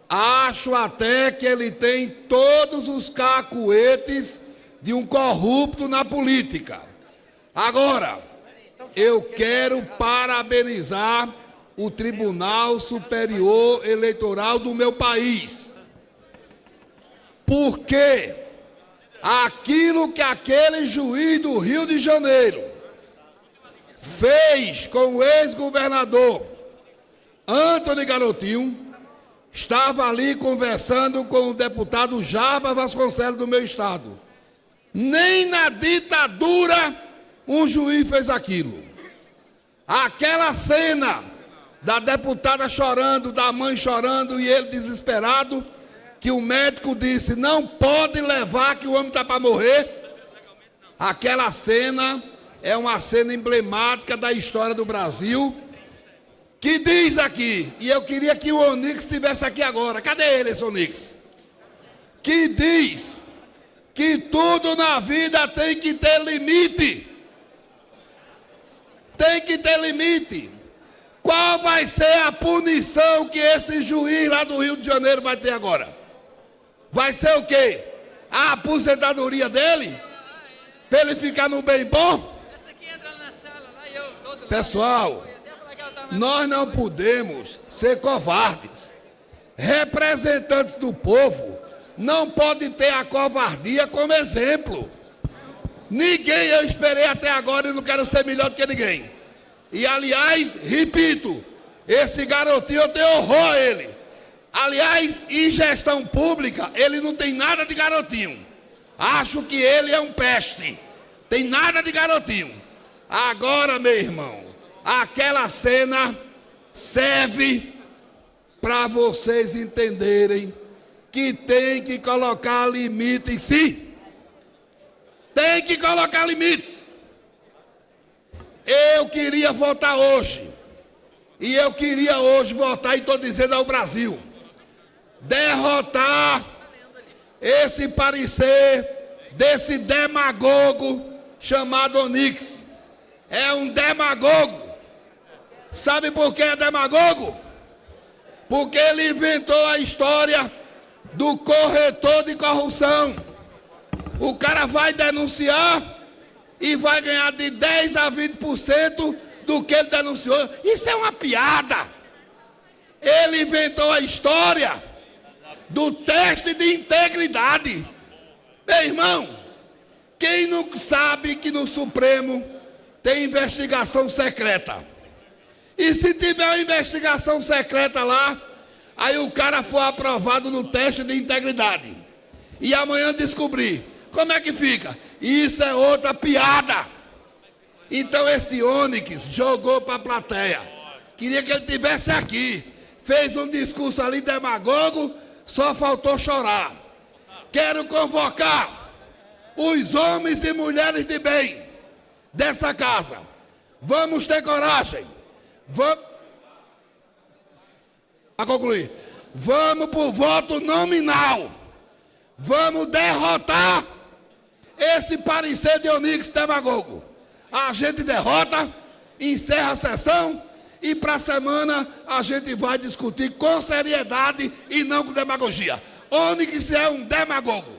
Acho até que ele tem todos os cacuetes de um corrupto na política. Agora, eu quero parabenizar o Tribunal Superior Eleitoral do meu país. Porque aquilo que aquele juiz do Rio de Janeiro fez com o ex-governador Antony Garotinho, estava ali conversando com o deputado Jarbas Vasconcelos do meu estado. Nem na ditadura um juiz fez aquilo. Aquela cena da deputada chorando, da mãe chorando e ele desesperado, que o médico disse, não pode levar que o homem está para morrer. Aquela cena é uma cena emblemática da história do Brasil, que diz aqui, e eu queria que o Onyx estivesse aqui agora, cadê ele, esse Onyx? Que diz que tudo na vida tem que ter limite. Tem que ter limite. Qual vai ser a punição que esse juiz lá do Rio de Janeiro vai ter agora? Vai ser o quê? A aposentadoria dele? Para ele ficar no bem bom? Pessoal, nós não podemos ser covardes. Representantes do povo não podem ter a covardia como exemplo. Ninguém eu esperei até agora e não quero ser melhor do que ninguém. E, aliás, repito, esse garotinho eu tenho horror a ele. Aliás, em gestão pública, ele não tem nada de garotinho. Acho que ele é um peste. Tem nada de garotinho. Agora, meu irmão, aquela cena serve para vocês entenderem que tem que colocar limite em si. Tem que colocar limites. Eu queria votar hoje. E eu queria hoje votar, e estou dizendo ao Brasil, derrotar esse parecer desse demagogo chamado Onyx. É um demagogo. Sabe por que é demagogo? Porque ele inventou a história do corretor de corrupção. O cara vai denunciar e vai ganhar de 10% a 20% do que ele denunciou. Isso é uma piada. Ele inventou a história do teste de integridade. Meu irmão, quem não sabe que no Supremo tem investigação secreta? E se tiver uma investigação secreta lá, aí o cara for aprovado no teste de integridade, e amanhã descobrir, como é que fica? Isso é outra piada. Então esse Onyx jogou para a plateia. Queria que ele estivesse aqui. Fez um discurso ali demagogo, só faltou chorar. Quero convocar os homens e mulheres de bem dessa casa. Vamos ter coragem. Vamos, a concluir, vamos por voto nominal. Vamos derrotar esse parecer de Onyx demagogo. A gente derrota, encerra a sessão e para a semana a gente vai discutir com seriedade e não com demagogia. Onyx é um demagogo.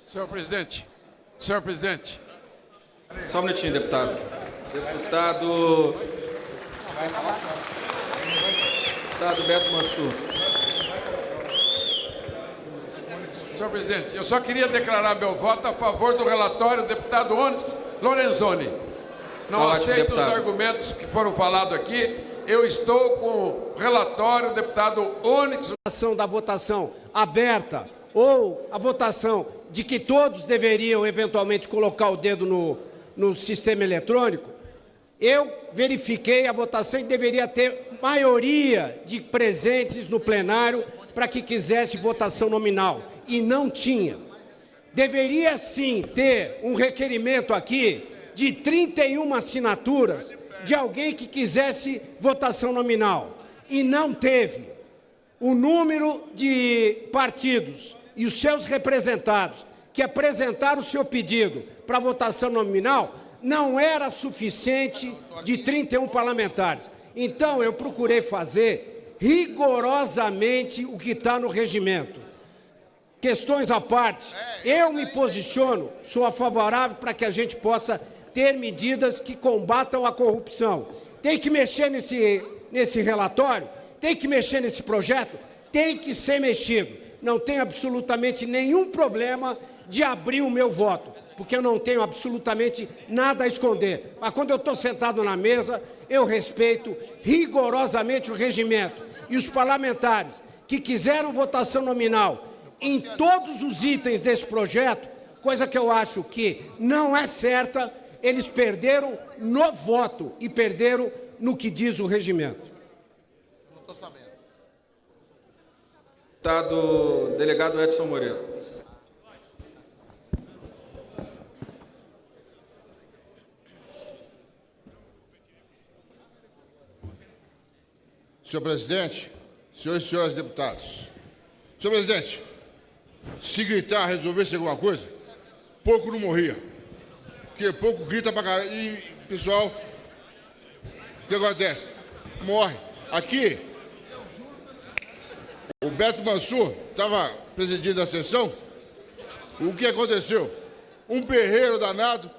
Senhor presidente, Só um minutinho, deputado. Deputado Beto Mansur. Senhor presidente, eu só queria declarar meu voto a favor do relatório do deputado Onyx Lorenzoni. Não aceito os argumentos que foram falados aqui. Eu estou com o relatório do deputado Onyx. Da votação aberta ou a votação de que todos deveriam eventualmente colocar o dedo no sistema eletrônico, eu verifiquei a votação e deveria ter maioria de presentes no plenário para que quisesse votação nominal. E não tinha. Deveria sim ter um requerimento aqui de 31 assinaturas de alguém que quisesse votação nominal. E não teve. O número de partidos e os seus representados que apresentaram o seu pedido para votação nominal não era suficiente de 31 parlamentares. Então, eu procurei fazer rigorosamente o que está no regimento. Questões à parte, eu me posiciono, sou favorável para que a gente possa ter medidas que combatam a corrupção. Tem que mexer nesse relatório, tem que mexer nesse projeto, tem que ser mexido. não tenho absolutamente nenhum problema de abrir o meu voto, porque eu não tenho absolutamente nada a esconder. Mas quando eu estou sentado na mesa, eu respeito rigorosamente o regimento. E os parlamentares que quiseram votação nominal em todos os itens desse projeto, coisa que eu acho que não é certa, eles perderam no voto e perderam no que diz o regimento. Deputado delegado Edson Moreira. Senhor presidente, senhores e senhoras deputados. Senhor presidente, se gritar, resolvesse alguma coisa, pouco não morria. Porque pouco grita pra caralho. E, pessoal, o que acontece? Morre. Aqui, o Beto Mansur estava presidindo a sessão. O que aconteceu? Um berreiro danado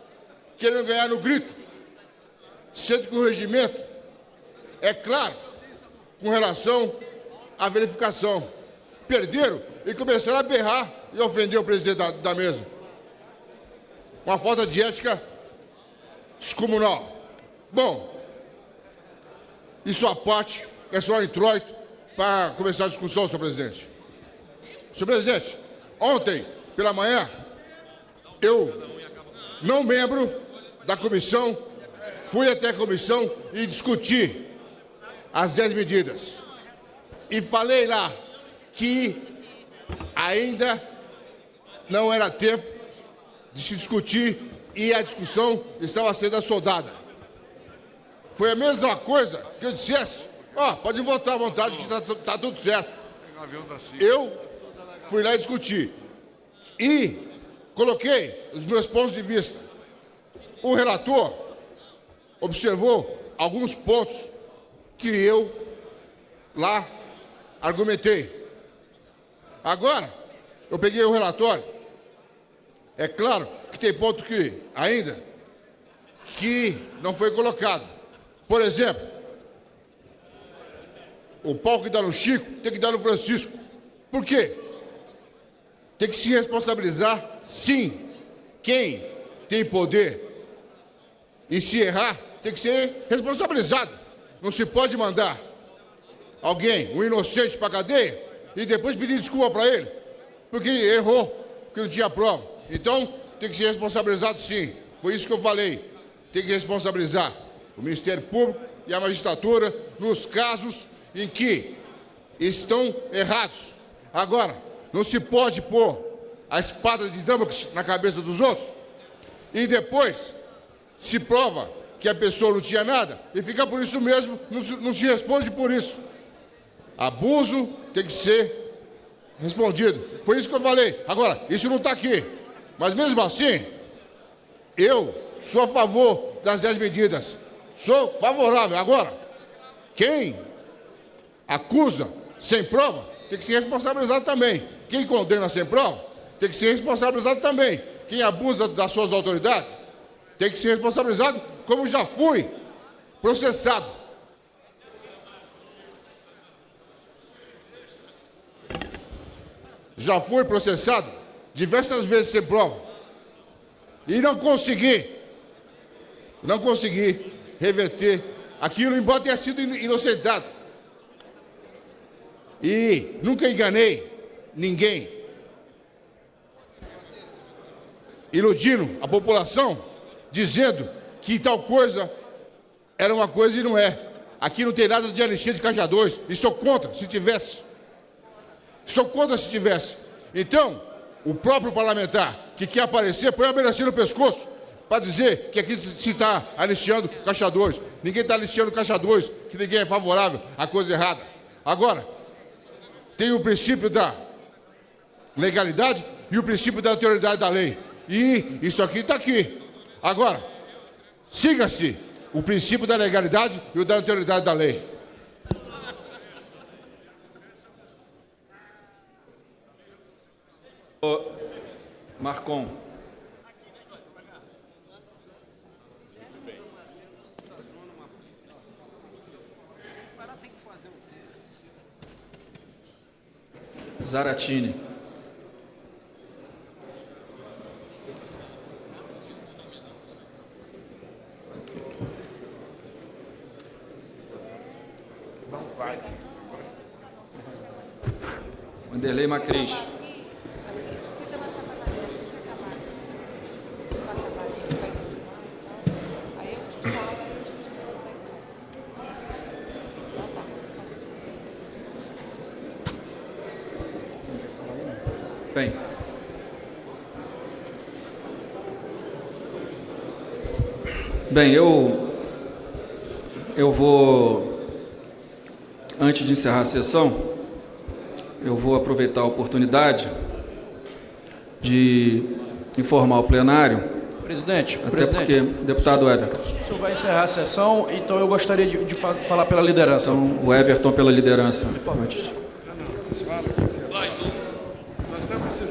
querendo ganhar no grito. Sendo que o regimento é claro com relação à verificação. Perderam e começaram a berrar e ofender o presidente da mesa. Uma falta de ética descomunal. Bom, isso à parte, é só um introito para começar a discussão, senhor presidente. Senhor presidente, ontem, pela manhã, eu, não membro da comissão, fui até a comissão e discuti as 10 medidas. E falei lá que ainda não era tempo de se discutir e a discussão estava sendo assoldada. Foi a mesma coisa que eu dissesse, pode votar à vontade que está tudo certo. Eu fui lá e discuti. E coloquei os meus pontos de vista. O relator observou alguns pontos que eu lá argumentei. Agora, eu peguei o relatório. É claro que tem ponto que ainda que não foi colocado. Por exemplo, o pau que dá no Chico tem que dar no Francisco. Por quê? Tem que se responsabilizar, sim, quem tem poder. E se errar, tem que ser responsabilizado. Não se pode mandar alguém, um inocente, para a cadeia e depois pedir desculpa para ele, porque errou, porque não tinha prova. Então, tem que ser responsabilizado, sim. Foi isso que eu falei. Tem que responsabilizar o Ministério Público e a magistratura nos casos em que estão errados. Agora, não se pode pôr a espada de Damocles na cabeça dos outros e depois se prova que a pessoa não tinha nada e fica por isso mesmo, não se responde por isso. Abuso tem que ser respondido. Foi isso que eu falei. Agora, isso não está aqui. Mas mesmo assim, eu sou a favor das 10 medidas. Sou favorável. Agora, quem acusa sem prova tem que ser responsabilizado também. Quem condena sem prova tem que ser responsabilizado também. Quem abusa das suas autoridades tem que ser responsabilizado, como já fui processado. Já fui processado diversas vezes sem prova. E não consegui reverter aquilo, embora tenha sido inocentado. E nunca enganei ninguém, iludindo a população, dizendo que tal coisa era uma coisa e não é. Aqui não tem nada de anistia de Caixa 2, e sou contra, se tivesse. Sou contra se tivesse. Então, o próprio parlamentar que quer aparecer, põe a melancia no pescoço para dizer que aqui se está anistiando Caixa 2. Ninguém está anistiando Caixa 2, que ninguém é favorável à coisa errada. Agora, tem o princípio da legalidade e o princípio da autoridade da lei. E isso aqui está aqui. Agora, siga-se o princípio da legalidade e o da autoridade da lei. Marcon. Zaratini. Vanderlei Macris. Bem, eu vou, antes de encerrar a sessão, eu vou aproveitar a oportunidade de informar o plenário. Presidente, até porque, deputado Everton. O senhor vai encerrar a sessão, então eu gostaria de falar pela liderança. Então, o Everton pela liderança.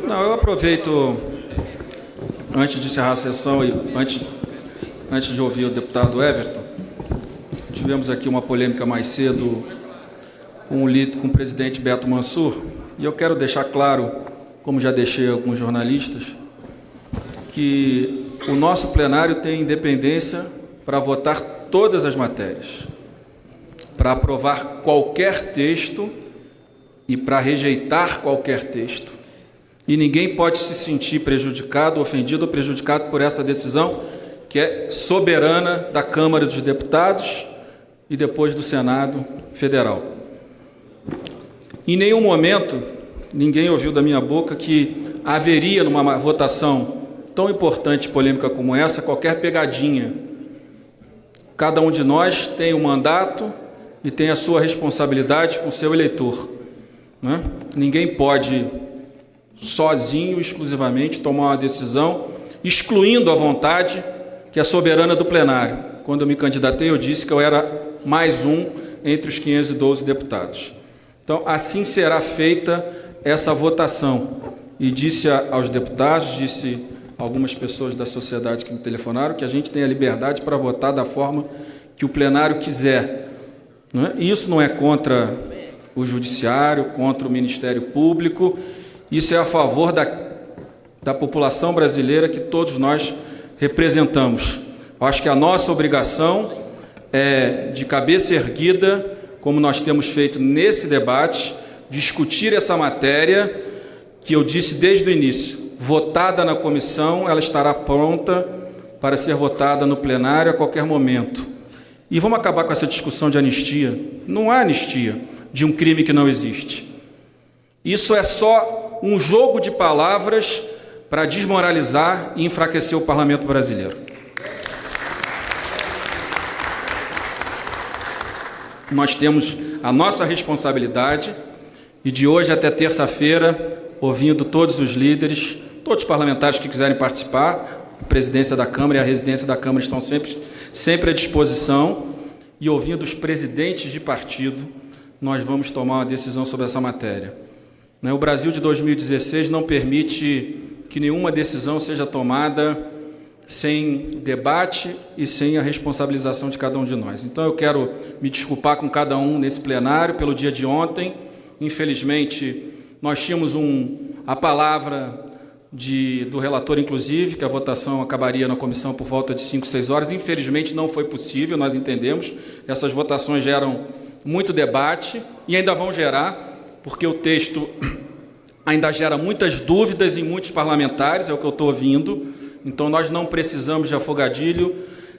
Não, eu aproveito, antes de encerrar a sessão e antes de ouvir o deputado Everton, tivemos aqui uma polêmica mais cedo com o presidente Beto Mansur, e eu quero deixar claro, como já deixei a alguns jornalistas, que o nosso plenário tem independência para votar todas as matérias, para aprovar qualquer texto e para rejeitar qualquer texto. E ninguém pode se sentir prejudicado, ofendido ou prejudicado por essa decisão, que é soberana da Câmara dos Deputados e depois do Senado Federal. Em nenhum momento, ninguém ouviu da minha boca que haveria, numa votação tão importante e polêmica como essa, qualquer pegadinha. Cada um de nós tem um mandato e tem a sua responsabilidade com o seu eleitor, né? Ninguém pode, sozinho, exclusivamente, tomar uma decisão, excluindo a vontade que é soberana do plenário. Quando eu me candidatei, eu disse que eu era mais um entre os 512 deputados. Então, assim será feita essa votação. E disse aos deputados, disse a algumas pessoas da sociedade que me telefonaram, que a gente tem a liberdade para votar da forma que o plenário quiser. Não é? E isso não é contra o Judiciário, contra o Ministério Público, isso é a favor da população brasileira que todos nós representamos. Eu acho que a nossa obrigação é, de cabeça erguida, como nós temos feito nesse debate, discutir essa matéria que eu disse desde o início, votada na comissão, ela estará pronta para ser votada no plenário a qualquer momento. E vamos acabar com essa discussão de anistia. Não há anistia de um crime que não existe. Isso é só um jogo de palavras para desmoralizar e enfraquecer o parlamento brasileiro. Nós temos a nossa responsabilidade e de hoje até terça-feira, ouvindo todos os líderes, todos os parlamentares que quiserem participar, a presidência da Câmara e a residência da Câmara estão sempre à disposição, e ouvindo os presidentes de partido, nós vamos tomar uma decisão sobre essa matéria. O Brasil de 2016 não permite que nenhuma decisão seja tomada sem debate e sem a responsabilização de cada um de nós. Então, eu quero me desculpar com cada um nesse plenário pelo dia de ontem. Infelizmente, nós tínhamos a palavra do relator, inclusive, que a votação acabaria na comissão por volta de 5, 6 horas. Infelizmente, não foi possível, nós entendemos. Essas votações geram muito debate e ainda vão gerar, porque o texto ainda gera muitas dúvidas em muitos parlamentares, é o que eu estou ouvindo. Então, nós não precisamos de afogadilho,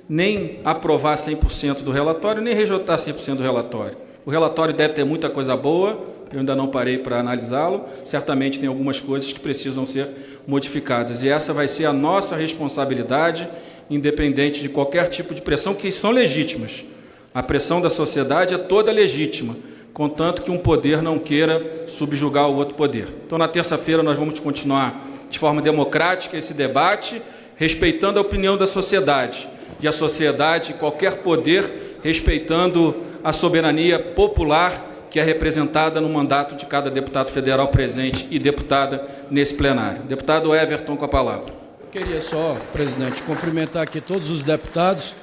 nem aprovar 100% do relatório, nem rejeitar 100% do relatório. O relatório deve ter muita coisa boa, eu ainda não parei para analisá-lo, certamente tem algumas coisas que precisam ser modificadas. E essa vai ser a nossa responsabilidade, independente de qualquer tipo de pressão, que são legítimas. A pressão da sociedade é toda legítima, contanto que um poder não queira subjugar o outro poder. Então, na terça-feira, nós vamos continuar de forma democrática esse debate, respeitando a opinião da sociedade. E a sociedade, qualquer poder, respeitando a soberania popular que é representada no mandato de cada deputado federal presente e deputada nesse plenário. Deputado Everton, com a palavra. Eu queria só, presidente, cumprimentar aqui todos os deputados,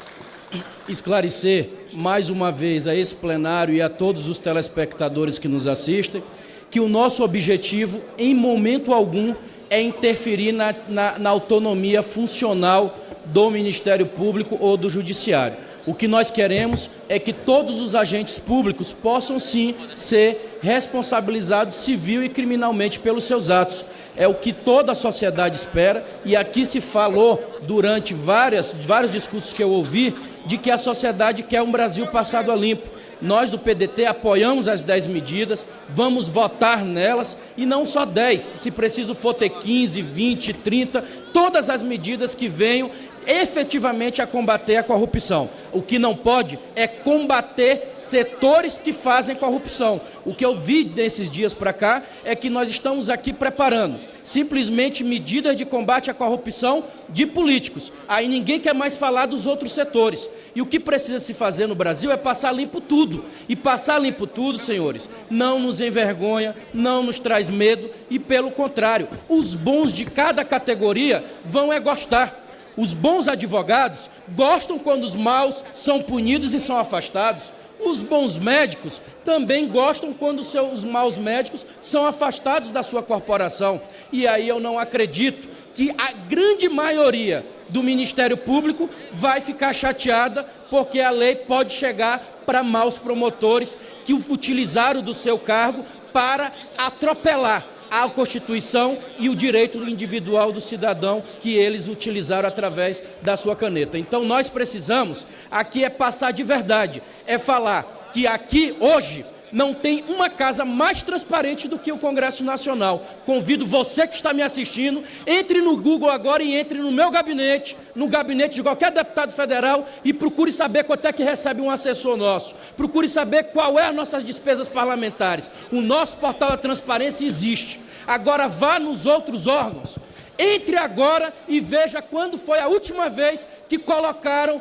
esclarecer mais uma vez a esse plenário e a todos os telespectadores que nos assistem, que o nosso objetivo, em momento algum, é interferir na autonomia funcional do Ministério Público ou do Judiciário. O que nós queremos é que todos os agentes públicos possam, sim, ser responsabilizados civil e criminalmente pelos seus atos. É o que toda a sociedade espera, e aqui se falou, durante vários discursos que eu ouvi, de que a sociedade quer um Brasil passado a limpo. Nós do PDT apoiamos as 10 medidas, vamos votar nelas, e não só 10, se preciso for ter 15, 20, 30, todas as medidas que venham efetivamente a combater a corrupção. O que não pode é combater setores que fazem corrupção. O que eu vi nesses dias para cá é que nós estamos aqui preparando simplesmente medidas de combate à corrupção de políticos. Aí ninguém quer mais falar dos outros setores. E o que precisa se fazer no Brasil é passar limpo tudo. E passar limpo tudo, senhores, não nos envergonha, não nos traz medo, e pelo contrário, os bons de cada categoria vão gostar. Os bons advogados gostam quando os maus são punidos e são afastados. Os bons médicos também gostam quando os maus médicos são afastados da sua corporação. E aí eu não acredito que a grande maioria do Ministério Público vai ficar chateada porque a lei pode chegar para maus promotores que utilizaram do seu cargo para atropelar a Constituição e o direito individual do cidadão que eles utilizaram através da sua caneta. Então nós precisamos, aqui é passar de verdade, é falar que aqui hoje não tem uma casa mais transparente do que o Congresso Nacional. Convido você que está me assistindo, entre no Google agora e entre no meu gabinete, no gabinete de qualquer deputado federal, e procure saber quanto é que recebe um assessor nosso. Procure saber qual é as nossas despesas parlamentares. O nosso portal da transparência existe. Agora vá nos outros órgãos. Entre agora e veja quando foi a última vez que colocaram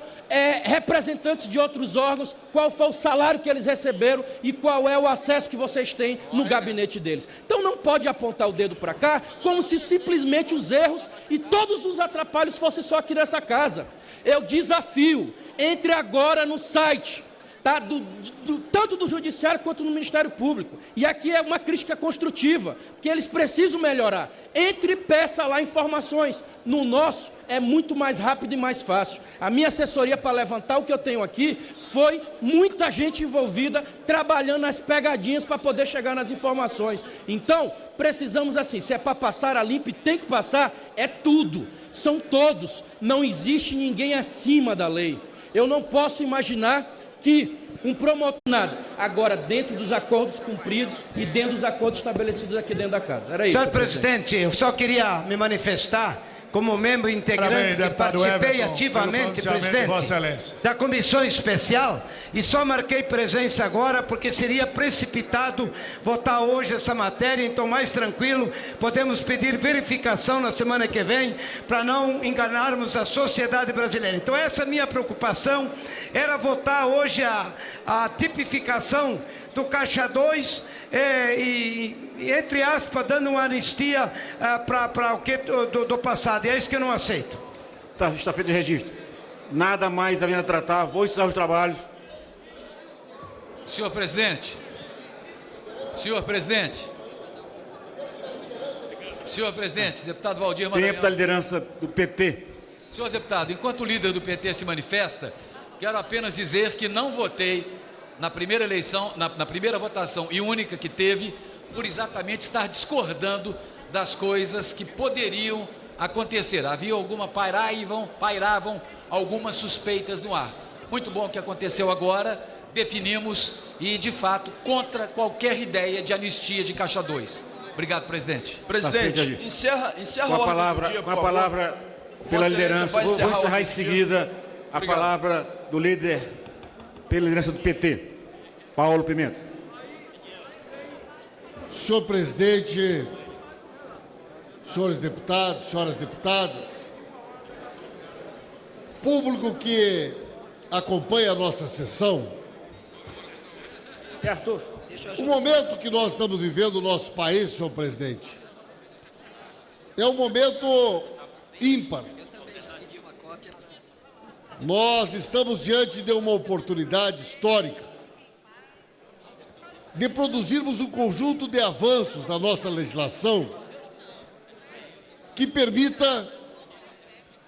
representantes de outros órgãos, qual foi o salário que eles receberam e qual é o acesso que vocês têm no gabinete deles. Então não pode apontar o dedo para cá como se simplesmente os erros e todos os atrapalhos fossem só aqui nessa casa. Eu desafio, entre agora no site, tá, tanto do Judiciário quanto do Ministério Público. E aqui é uma crítica construtiva, porque eles precisam melhorar. Entre e peça lá informações. No nosso é muito mais rápido e mais fácil. A minha assessoria para levantar o que eu tenho aqui foi muita gente envolvida trabalhando nas pegadinhas para poder chegar nas informações. Então, precisamos assim, se é para passar a limpo, tem que passar, é tudo. São todos. Não existe ninguém acima da lei. Eu não posso imaginar que um promotor nada. Agora, dentro dos acordos cumpridos e dentro dos acordos estabelecidos aqui dentro da casa. Era isso. Senhor presidente, eu só queria me manifestar como membro integrante que participei ativamente, presidente, da comissão especial, e só marquei presença agora porque seria precipitado votar hoje essa matéria. Então, mais tranquilo, podemos pedir verificação na semana que vem para não enganarmos a sociedade brasileira. Então, essa minha preocupação era votar hoje a tipificação do Caixa 2 e, entre aspas, dando uma anistia para o que do passado. E é isso que eu não aceito. Tá, está feito o registro. Nada mais havendo a tratar. Vou encerrar os trabalhos. Senhor presidente. Senhor presidente. Senhor presidente, deputado Valdir Maranhão. Tempo da liderança do PT. Senhor deputado, enquanto o líder do PT se manifesta, quero apenas dizer que não votei na primeira eleição, na primeira votação e única que teve, por exatamente estar discordando das coisas que poderiam acontecer. Havia pairavam algumas suspeitas no ar. Muito bom o que aconteceu agora, definimos e, de fato, contra qualquer ideia de anistia de Caixa 2. Obrigado, presidente. Presidente, encerra com a palavra, com a palavra pela liderança. Vou encerrar em seguida a palavra do líder pela liderança do PT, Paulo Pimenta. Senhor presidente, senhores deputados, senhoras deputadas, público que acompanha a nossa sessão, o momento que nós estamos vivendo no nosso país, senhor presidente, é um momento ímpar. Nós estamos diante de uma oportunidade histórica. de produzirmos um conjunto de avanços na nossa legislação que permita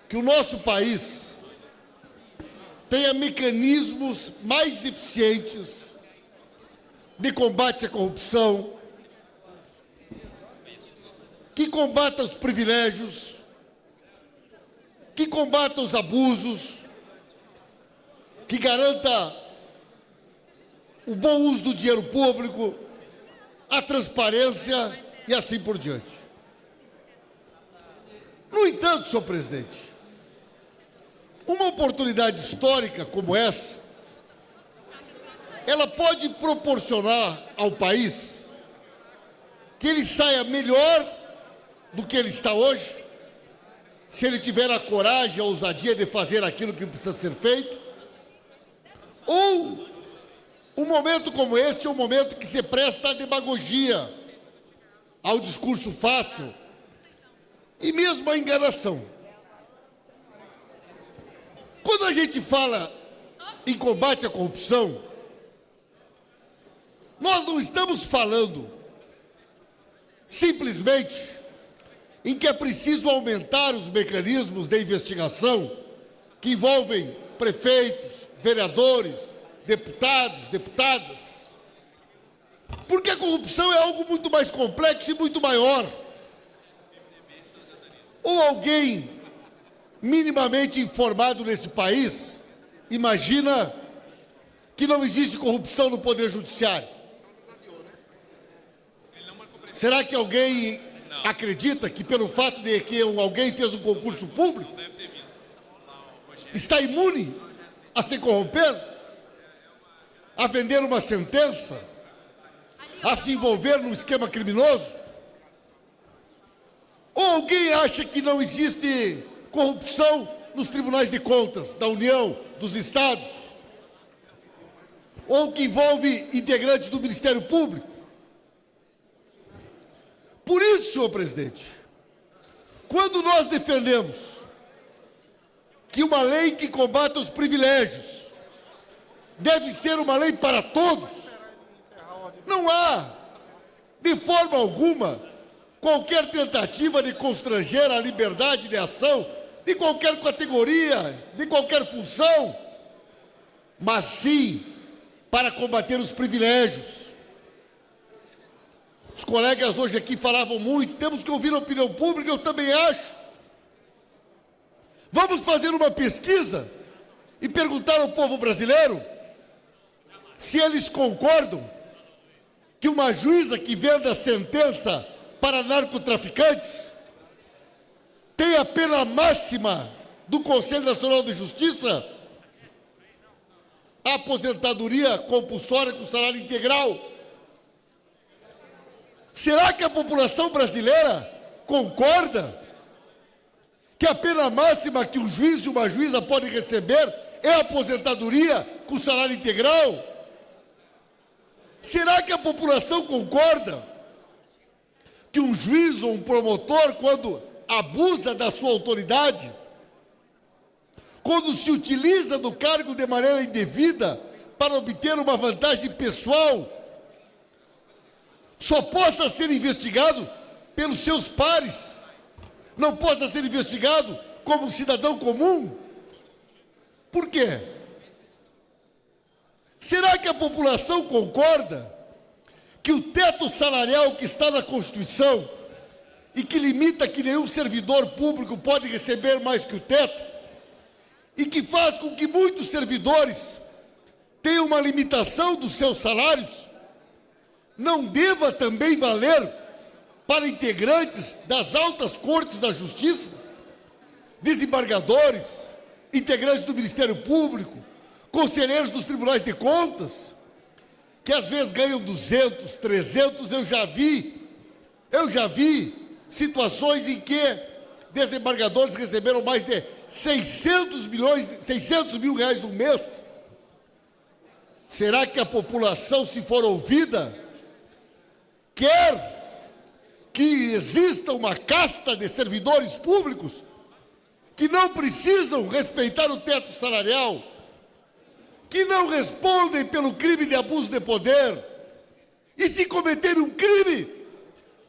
que o nosso país tenha mecanismos mais eficientes de combate à corrupção, que combata os privilégios, que combata os abusos, que garanta o bom uso do dinheiro público, a transparência e assim por diante. No entanto, senhor presidente, uma oportunidade histórica como essa, ela pode proporcionar ao país que ele saia melhor do que ele está hoje, se ele tiver a coragem, a ousadia de fazer aquilo que precisa ser feito, ou um momento como este é um momento que se presta à demagogia, ao discurso fácil e mesmo à enganação. Quando a gente fala em combate à corrupção, nós não estamos falando simplesmente em que é preciso aumentar os mecanismos de investigação que envolvem prefeitos, vereadores, deputados, deputadas. Porque a corrupção é algo muito mais complexo e muito maior. Ou alguém minimamente informado nesse país imagina que não existe corrupção no Poder Judiciário? Será que alguém acredita que pelo fato de que alguém fez um concurso público está imune a se corromper, a vender uma sentença, a se envolver num esquema criminoso? Ou alguém acha que não existe corrupção nos tribunais de contas da União, dos Estados, ou que envolve integrantes do Ministério Público? Por isso, senhor presidente, quando nós defendemos que uma lei que combata os privilégios deve ser uma lei para todos, não há, de forma alguma, qualquer tentativa de constranger a liberdade de ação de qualquer categoria, de qualquer função, mas sim para combater os privilégios. Os colegas hoje aqui falavam muito, temos que ouvir a opinião pública, eu também acho. Vamos fazer uma pesquisa e perguntar ao povo brasileiro se eles concordam que uma juíza que venda sentença para narcotraficantes tem a pena máxima do Conselho Nacional de Justiça, a aposentadoria compulsória com salário integral. Será que a população brasileira concorda que a pena máxima que um juiz e uma juíza podem receber é a aposentadoria com salário integral? Será que a população concorda que um juiz ou um promotor, quando abusa da sua autoridade, quando se utiliza do cargo de maneira indevida para obter uma vantagem pessoal, só possa ser investigado pelos seus pares, não possa ser investigado como um cidadão comum? Por quê? Será que a população concorda que o teto salarial que está na Constituição e que limita que nenhum servidor público pode receber mais que o teto, e que faz com que muitos servidores tenham uma limitação dos seus salários, não deva também valer para integrantes das altas cortes da justiça, desembargadores, integrantes do Ministério Público, conselheiros dos tribunais de contas, que às vezes ganham 200, 300, eu já vi situações em que desembargadores receberam mais de 600 mil reais no mês. Será que a população, se for ouvida, quer que exista uma casta de servidores públicos que não precisam respeitar o teto salarial, que não respondem pelo crime de abuso de poder, E se cometerem um crime,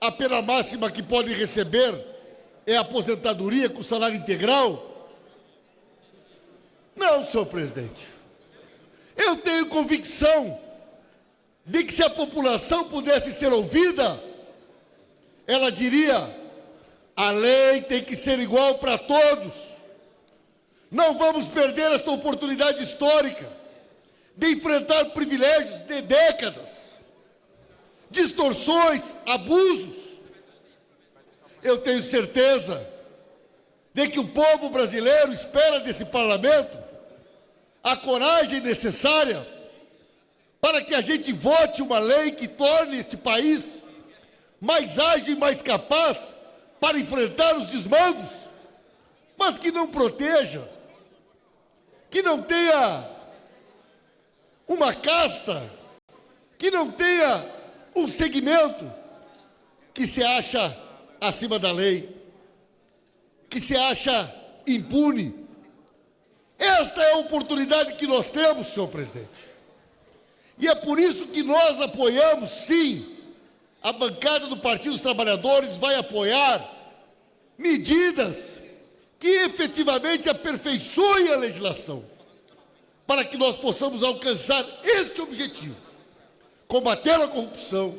a pena máxima que podem receber é a aposentadoria com salário integral? Não, senhor presidente. Eu tenho convicção de que se a população pudesse ser ouvida, ela diria: a lei tem que ser igual para todos. Não vamos perder esta oportunidade histórica de enfrentar privilégios de décadas, distorções, abusos. Eu tenho certeza de que o povo brasileiro espera desse parlamento a coragem necessária para que a gente vote uma lei que torne este país mais ágil e mais capaz para enfrentar os desmandos, mas que não proteja, que não tenha uma casta, que não tenha um segmento que se acha acima da lei, que se acha impune. Esta é a oportunidade que nós temos, senhor presidente. E é por isso que nós apoiamos, sim, a bancada do Partido dos Trabalhadores vai apoiar medidas que efetivamente aperfeiçoem a legislação, para que nós possamos alcançar este objetivo: combater a corrupção,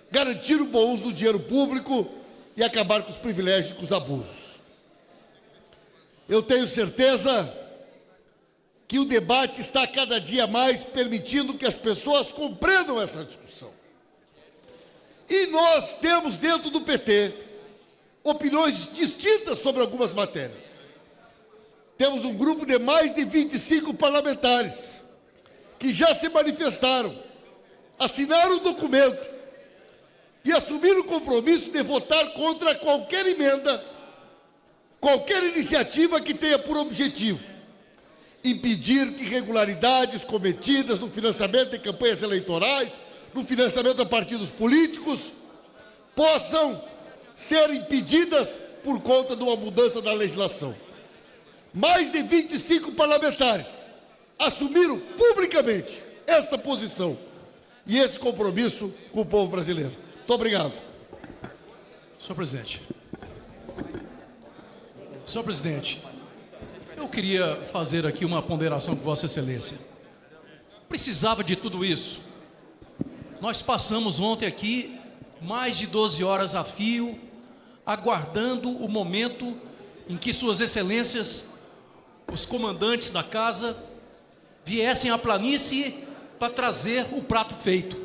garantir o bom uso do dinheiro público e acabar com os privilégios e com os abusos. Eu tenho certeza que o debate está cada dia mais permitindo que as pessoas compreendam essa discussão. E nós temos dentro do PT opiniões distintas sobre algumas matérias. Temos um grupo de mais de 25 parlamentares que já se manifestaram, assinaram o documento e assumiram o compromisso de votar contra qualquer emenda, qualquer iniciativa que tenha por objetivo impedir que irregularidades cometidas no financiamento de campanhas eleitorais, no financiamento a partidos políticos, possam ser impedidas por conta de uma mudança da legislação. Mais de 25 parlamentares assumiram publicamente esta posição e esse compromisso com o povo brasileiro. Muito obrigado. Senhor presidente. Senhor presidente, eu queria fazer aqui uma ponderação com Vossa Excelência. Precisava de tudo isso. Nós passamos ontem aqui mais de 12 horas a fio, aguardando o momento em que Suas Excelências, os comandantes da casa, viessem à planície para trazer o prato feito.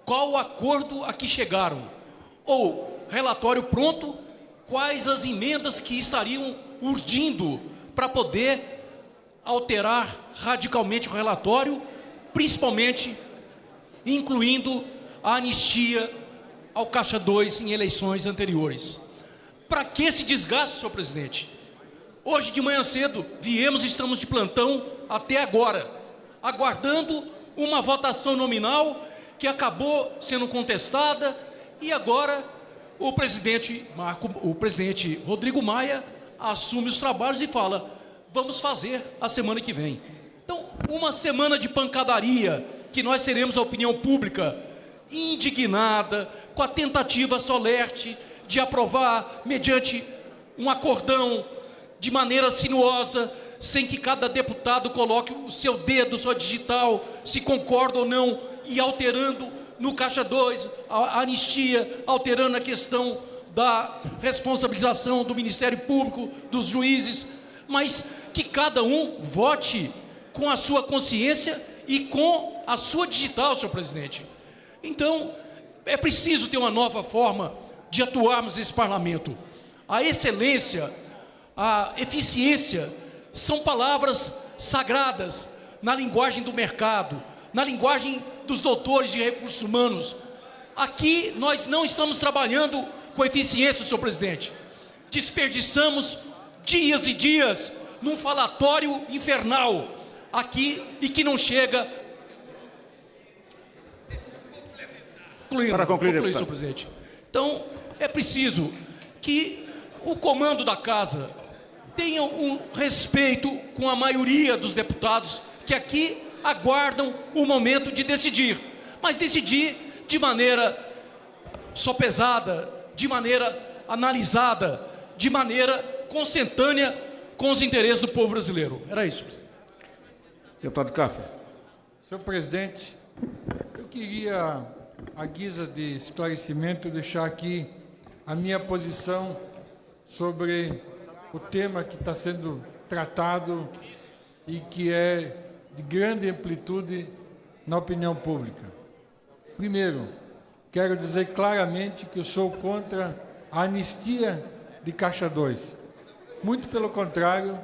Qual o acordo a que chegaram? Ou, relatório pronto, quais as emendas que estariam urdindo para poder alterar radicalmente o relatório, principalmente incluindo a anistia ao Caixa 2 em eleições anteriores. Para que esse desgaste, senhor presidente? Hoje de manhã cedo viemos e estamos de plantão até agora, aguardando uma votação nominal que acabou sendo contestada e agora o presidente Rodrigo Maia assume os trabalhos e fala: vamos fazer a semana que vem. Então, uma semana de pancadaria que nós teremos a opinião pública indignada com a tentativa solerte de aprovar mediante um acordão de maneira sinuosa, sem que cada deputado coloque o seu dedo, sua digital, se concorda ou não, e alterando no Caixa 2 a anistia, alterando a questão da responsabilização do Ministério Público, dos juízes, mas que cada um vote com a sua consciência e com a sua digital, senhor presidente. Então, é preciso ter uma nova forma de atuarmos nesse parlamento. A excelência, a eficiência são palavras sagradas na linguagem do mercado, na linguagem dos doutores de recursos humanos. Aqui nós não estamos trabalhando com eficiência, senhor presidente. Desperdiçamos dias e dias num falatório infernal aqui e que não chega. Para concluir, senhor presidente. Então, é preciso que o comando da casa tenha um respeito com a maioria dos deputados que aqui aguardam o momento de decidir. Mas decidir de maneira sopesada, de maneira analisada, de maneira consentânea com os interesses do povo brasileiro. Era isso. Deputado Caffa. Senhor presidente, eu queria, à guisa de esclarecimento, deixar aqui a minha posição sobre o tema que está sendo tratado e que é de grande amplitude na opinião pública. Primeiro, quero dizer claramente que eu sou contra a anistia de Caixa 2. Muito pelo contrário,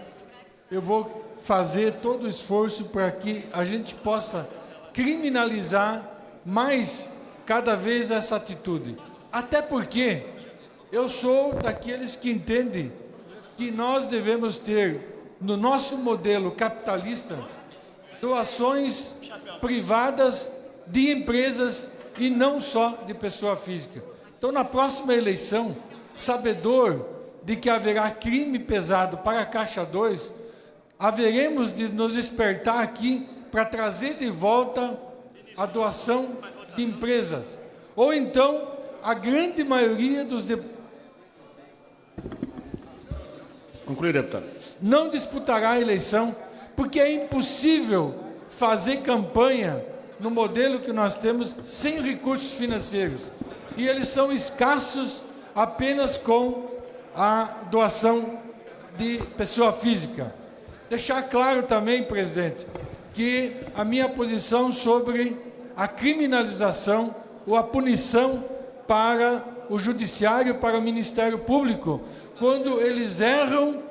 eu vou fazer todo o esforço para que a gente possa criminalizar mais cada vez essa atitude. Até porque eu sou daqueles que entendem que nós devemos ter, no nosso modelo capitalista, doações privadas de empresas e não só de pessoa física. Então, na próxima eleição, sabedor de que haverá crime pesado para a Caixa 2, haveremos de nos despertar aqui para trazer de volta a doação de empresas. Ou então, a grande maioria dos deputados Concluir, deputado. Não disputará a eleição, porque é impossível fazer campanha no modelo que nós temos sem recursos financeiros. E eles são escassos apenas com a doação de pessoa física. Deixar claro também, presidente, que a minha posição sobre a criminalização ou a punição para o Judiciário, para o Ministério Público, quando eles erram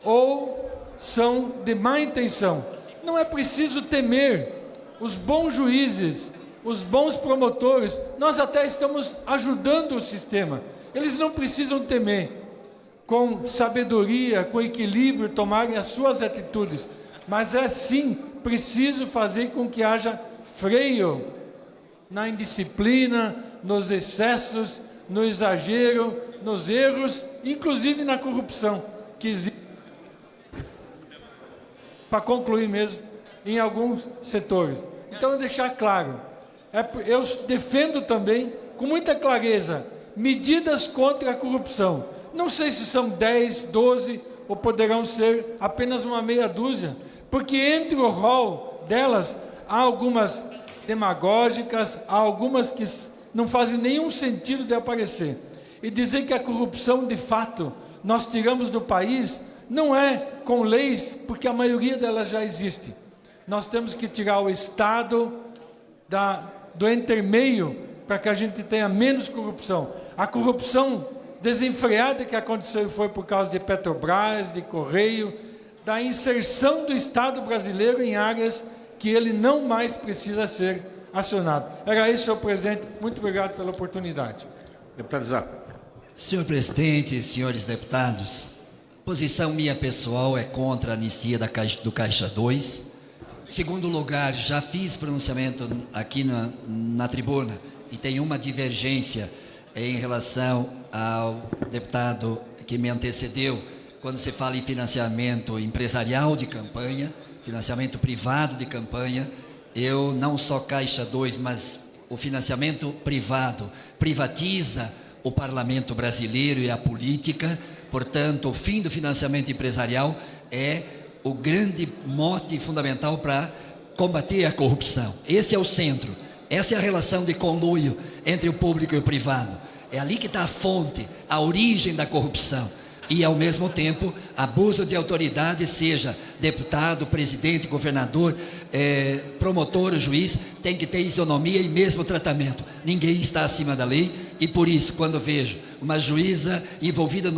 ou são de má intenção. Não é preciso temer os bons juízes, os bons promotores. Nós até estamos ajudando o sistema. Eles não precisam temer. Com sabedoria, com equilíbrio, tomarem as suas atitudes. Mas é sim preciso fazer com que haja freio na indisciplina, nos excessos, no exagero, nos erros, inclusive na corrupção, que existe, para concluir mesmo, em alguns setores. Então, deixar claro, eu defendo também, com muita clareza, medidas contra a corrupção. Não sei se são 10, 12, ou poderão ser apenas uma meia dúzia, porque entre o rol delas, há algumas demagógicas, há algumas que não fazem nenhum sentido de aparecer. E dizer que a corrupção, de fato, nós tiramos do país, não é com leis, porque a maioria delas já existe. Nós temos que tirar o Estado do entremeio para que a gente tenha menos corrupção. A corrupção desenfreada que aconteceu foi por causa de Petrobras, de Correio, da inserção do Estado brasileiro em áreas que ele não mais precisa ser acionado. Era isso, senhor presidente. Muito obrigado pela oportunidade. Deputado Zá. Senhor presidente, senhores deputados, posição minha pessoal é contra a anistia do Caixa 2. Segundo lugar, já fiz pronunciamento aqui na tribuna e tem uma divergência em relação ao deputado que me antecedeu, quando se fala em financiamento empresarial de campanha, financiamento privado de campanha. Eu, não só Caixa 2, mas o financiamento privado privatiza o parlamento brasileiro e a política. Portanto, o fim do financiamento empresarial é o grande mote fundamental para combater a corrupção. Esse é o centro, essa é a relação de conluio entre o público e o privado. É ali que está a fonte, a origem da corrupção. E, ao mesmo tempo, abuso de autoridade, seja deputado, presidente, governador, promotor, juiz, tem que ter isonomia e mesmo tratamento. Ninguém está acima da lei e, por isso, quando vejo uma juíza envolvida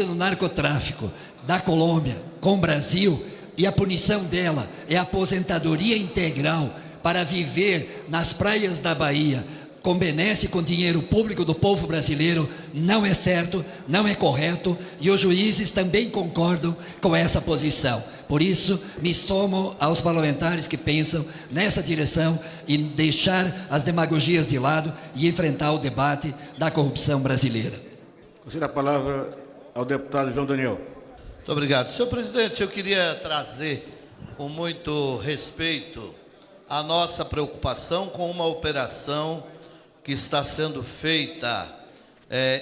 no narcotráfico da Colômbia com o Brasil, e a punição dela é a aposentadoria integral para viver nas praias da Bahia, com benesse com dinheiro público do povo brasileiro, não é certo, não é correto, e os juízes também concordam com essa posição. Por isso, me somo aos parlamentares que pensam nessa direção e deixar as demagogias de lado e enfrentar o debate da corrupção brasileira. Concedo a palavra ao deputado João Daniel. Muito obrigado. Senhor presidente, eu queria trazer, com muito respeito a nossa preocupação com uma operação que está sendo feita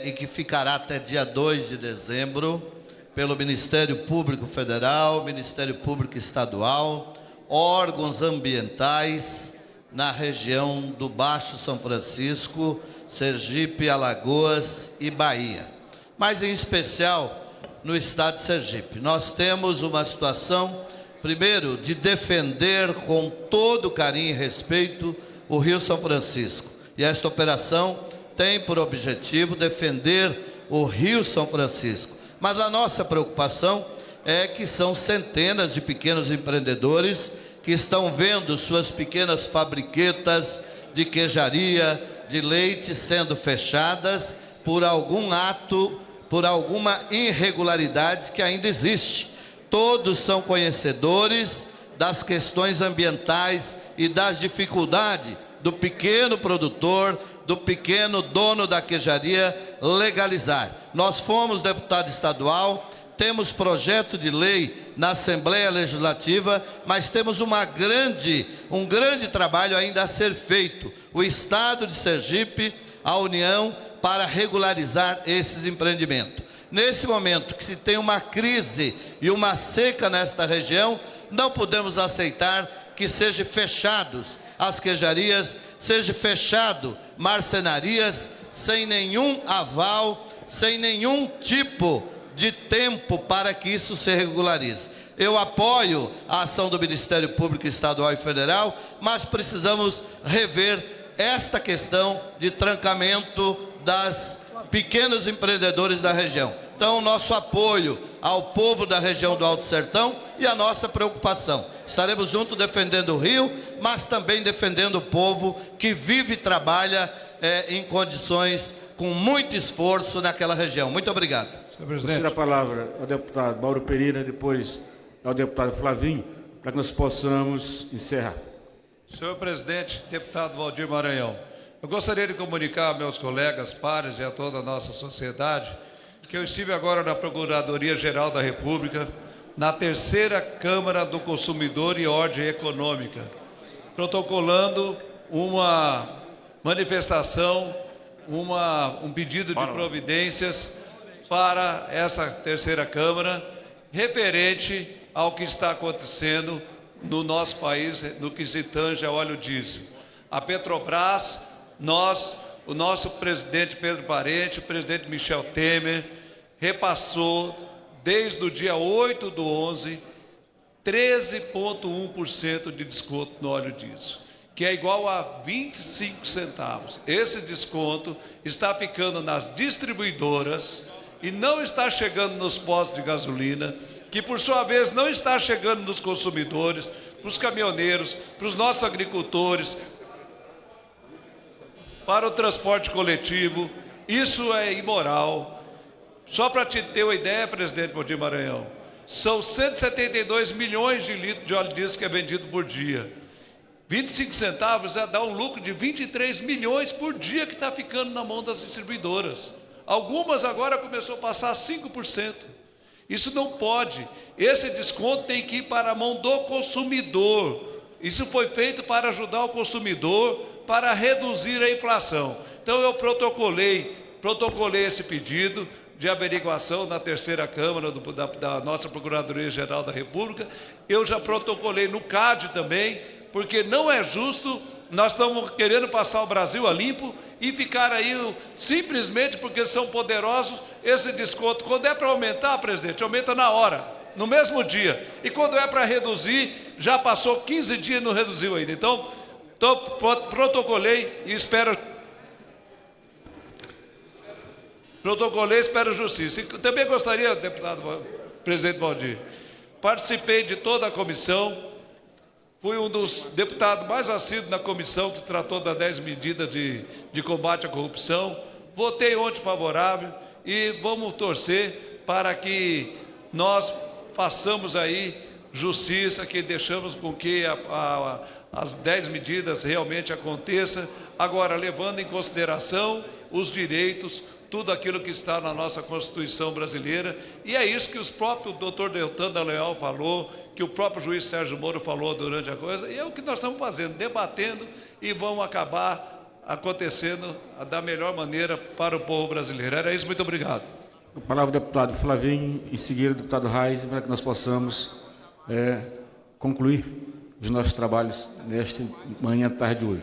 e que ficará até dia 2 de dezembro pelo Ministério Público Federal, Ministério Público Estadual, órgãos ambientais na região do Baixo São Francisco, Sergipe, Alagoas e Bahia, mas em especial no estado de Sergipe. Nós temos uma situação, primeiro, de defender com todo carinho e respeito o Rio São Francisco. E esta operação tem por objetivo defender o Rio São Francisco. Mas a nossa preocupação é que são centenas de pequenos empreendedores que estão vendo suas pequenas fabriquetas de queijaria, de leite sendo fechadas por algum ato, por alguma irregularidade que ainda existe. Todos são conhecedores das questões ambientais e das dificuldades do pequeno produtor, do pequeno dono da queijaria legalizar. Nós fomos deputado estadual, temos projeto de lei na Assembleia Legislativa, mas temos um grande trabalho ainda a ser feito. O Estado de Sergipe, a União, para regularizar esses empreendimentos. Nesse momento que se tem uma crise e uma seca nesta região, não podemos aceitar que sejam fechados as queijarias, seja fechado marcenarias sem nenhum aval, sem nenhum tipo de tempo para que isso se regularize. Eu apoio a ação do Ministério Público Estadual e Federal, mas precisamos rever esta questão de trancamento das pequenos empreendedores da região. Então, o nosso apoio ao povo da região do Alto Sertão e a nossa preocupação. Estaremos juntos defendendo o Rio, mas também defendendo o povo que vive e trabalha em condições com muito esforço naquela região. Muito obrigado. Senhor presidente. A palavra ao deputado Mauro Pereira, depois ao deputado Flavinho, para que nós possamos encerrar. Senhor presidente, deputado Valdir Maranhão, eu gostaria de comunicar a meus colegas, pares e a toda a nossa sociedade que eu estive agora na Procuradoria-Geral da República, na terceira Câmara do Consumidor e Ordem Econômica, protocolando uma manifestação, um pedido de providências para essa terceira Câmara, referente ao que está acontecendo no nosso país, no que se tange ao óleo diesel. A Petrobras, o nosso presidente Pedro Parente, o presidente Michel Temer, repassou, desde o dia 8/11, 13,1% de desconto no óleo diesel, que é igual a 25 centavos. Esse desconto está ficando nas distribuidoras e não está chegando nos postos de gasolina, que por sua vez não está chegando nos consumidores, para os caminhoneiros, para os nossos agricultores, para o transporte coletivo. Isso é imoral. Só para te ter uma ideia, presidente Valdir Maranhão, são 172 milhões de litros de óleo diesel que é vendido por dia. 25 centavos dá um lucro de 23 milhões por dia que está ficando na mão das distribuidoras. Algumas agora começou a passar 5%. Isso não pode. Esse desconto tem que ir para a mão do consumidor. Isso foi feito para ajudar o consumidor, para reduzir a inflação. Então eu protocolei esse pedido de averiguação na terceira Câmara da nossa Procuradoria-Geral da República. Eu já protocolei no CAD também, porque não é justo, nós estamos querendo passar o Brasil a limpo e ficar aí simplesmente porque são poderosos esse desconto. Quando é para aumentar, presidente, aumenta na hora, no mesmo dia. E quando é para reduzir, já passou 15 dias e não reduziu ainda. Então, protocolei e espero justiça. E também gostaria, deputado, presidente Valdir, participei de toda a comissão, fui um dos deputados mais assíduos na comissão que tratou das 10 medidas de combate à corrupção, votei ontem favorável e vamos torcer para que nós façamos aí justiça, que deixamos com que as 10 medidas realmente aconteçam, agora levando em consideração os direitos, tudo aquilo que está na nossa Constituição brasileira, e é isso que o próprio doutor Deltan Dallagnol falou, que o próprio juiz Sérgio Moro falou durante a coisa, e é o que nós estamos fazendo, debatendo, e vão acabar acontecendo da melhor maneira para o povo brasileiro. Era isso, muito obrigado. A palavra do deputado Flavinho, em seguida o deputado Reis, para que nós possamos concluir os nossos trabalhos nesta manhã, tarde de hoje.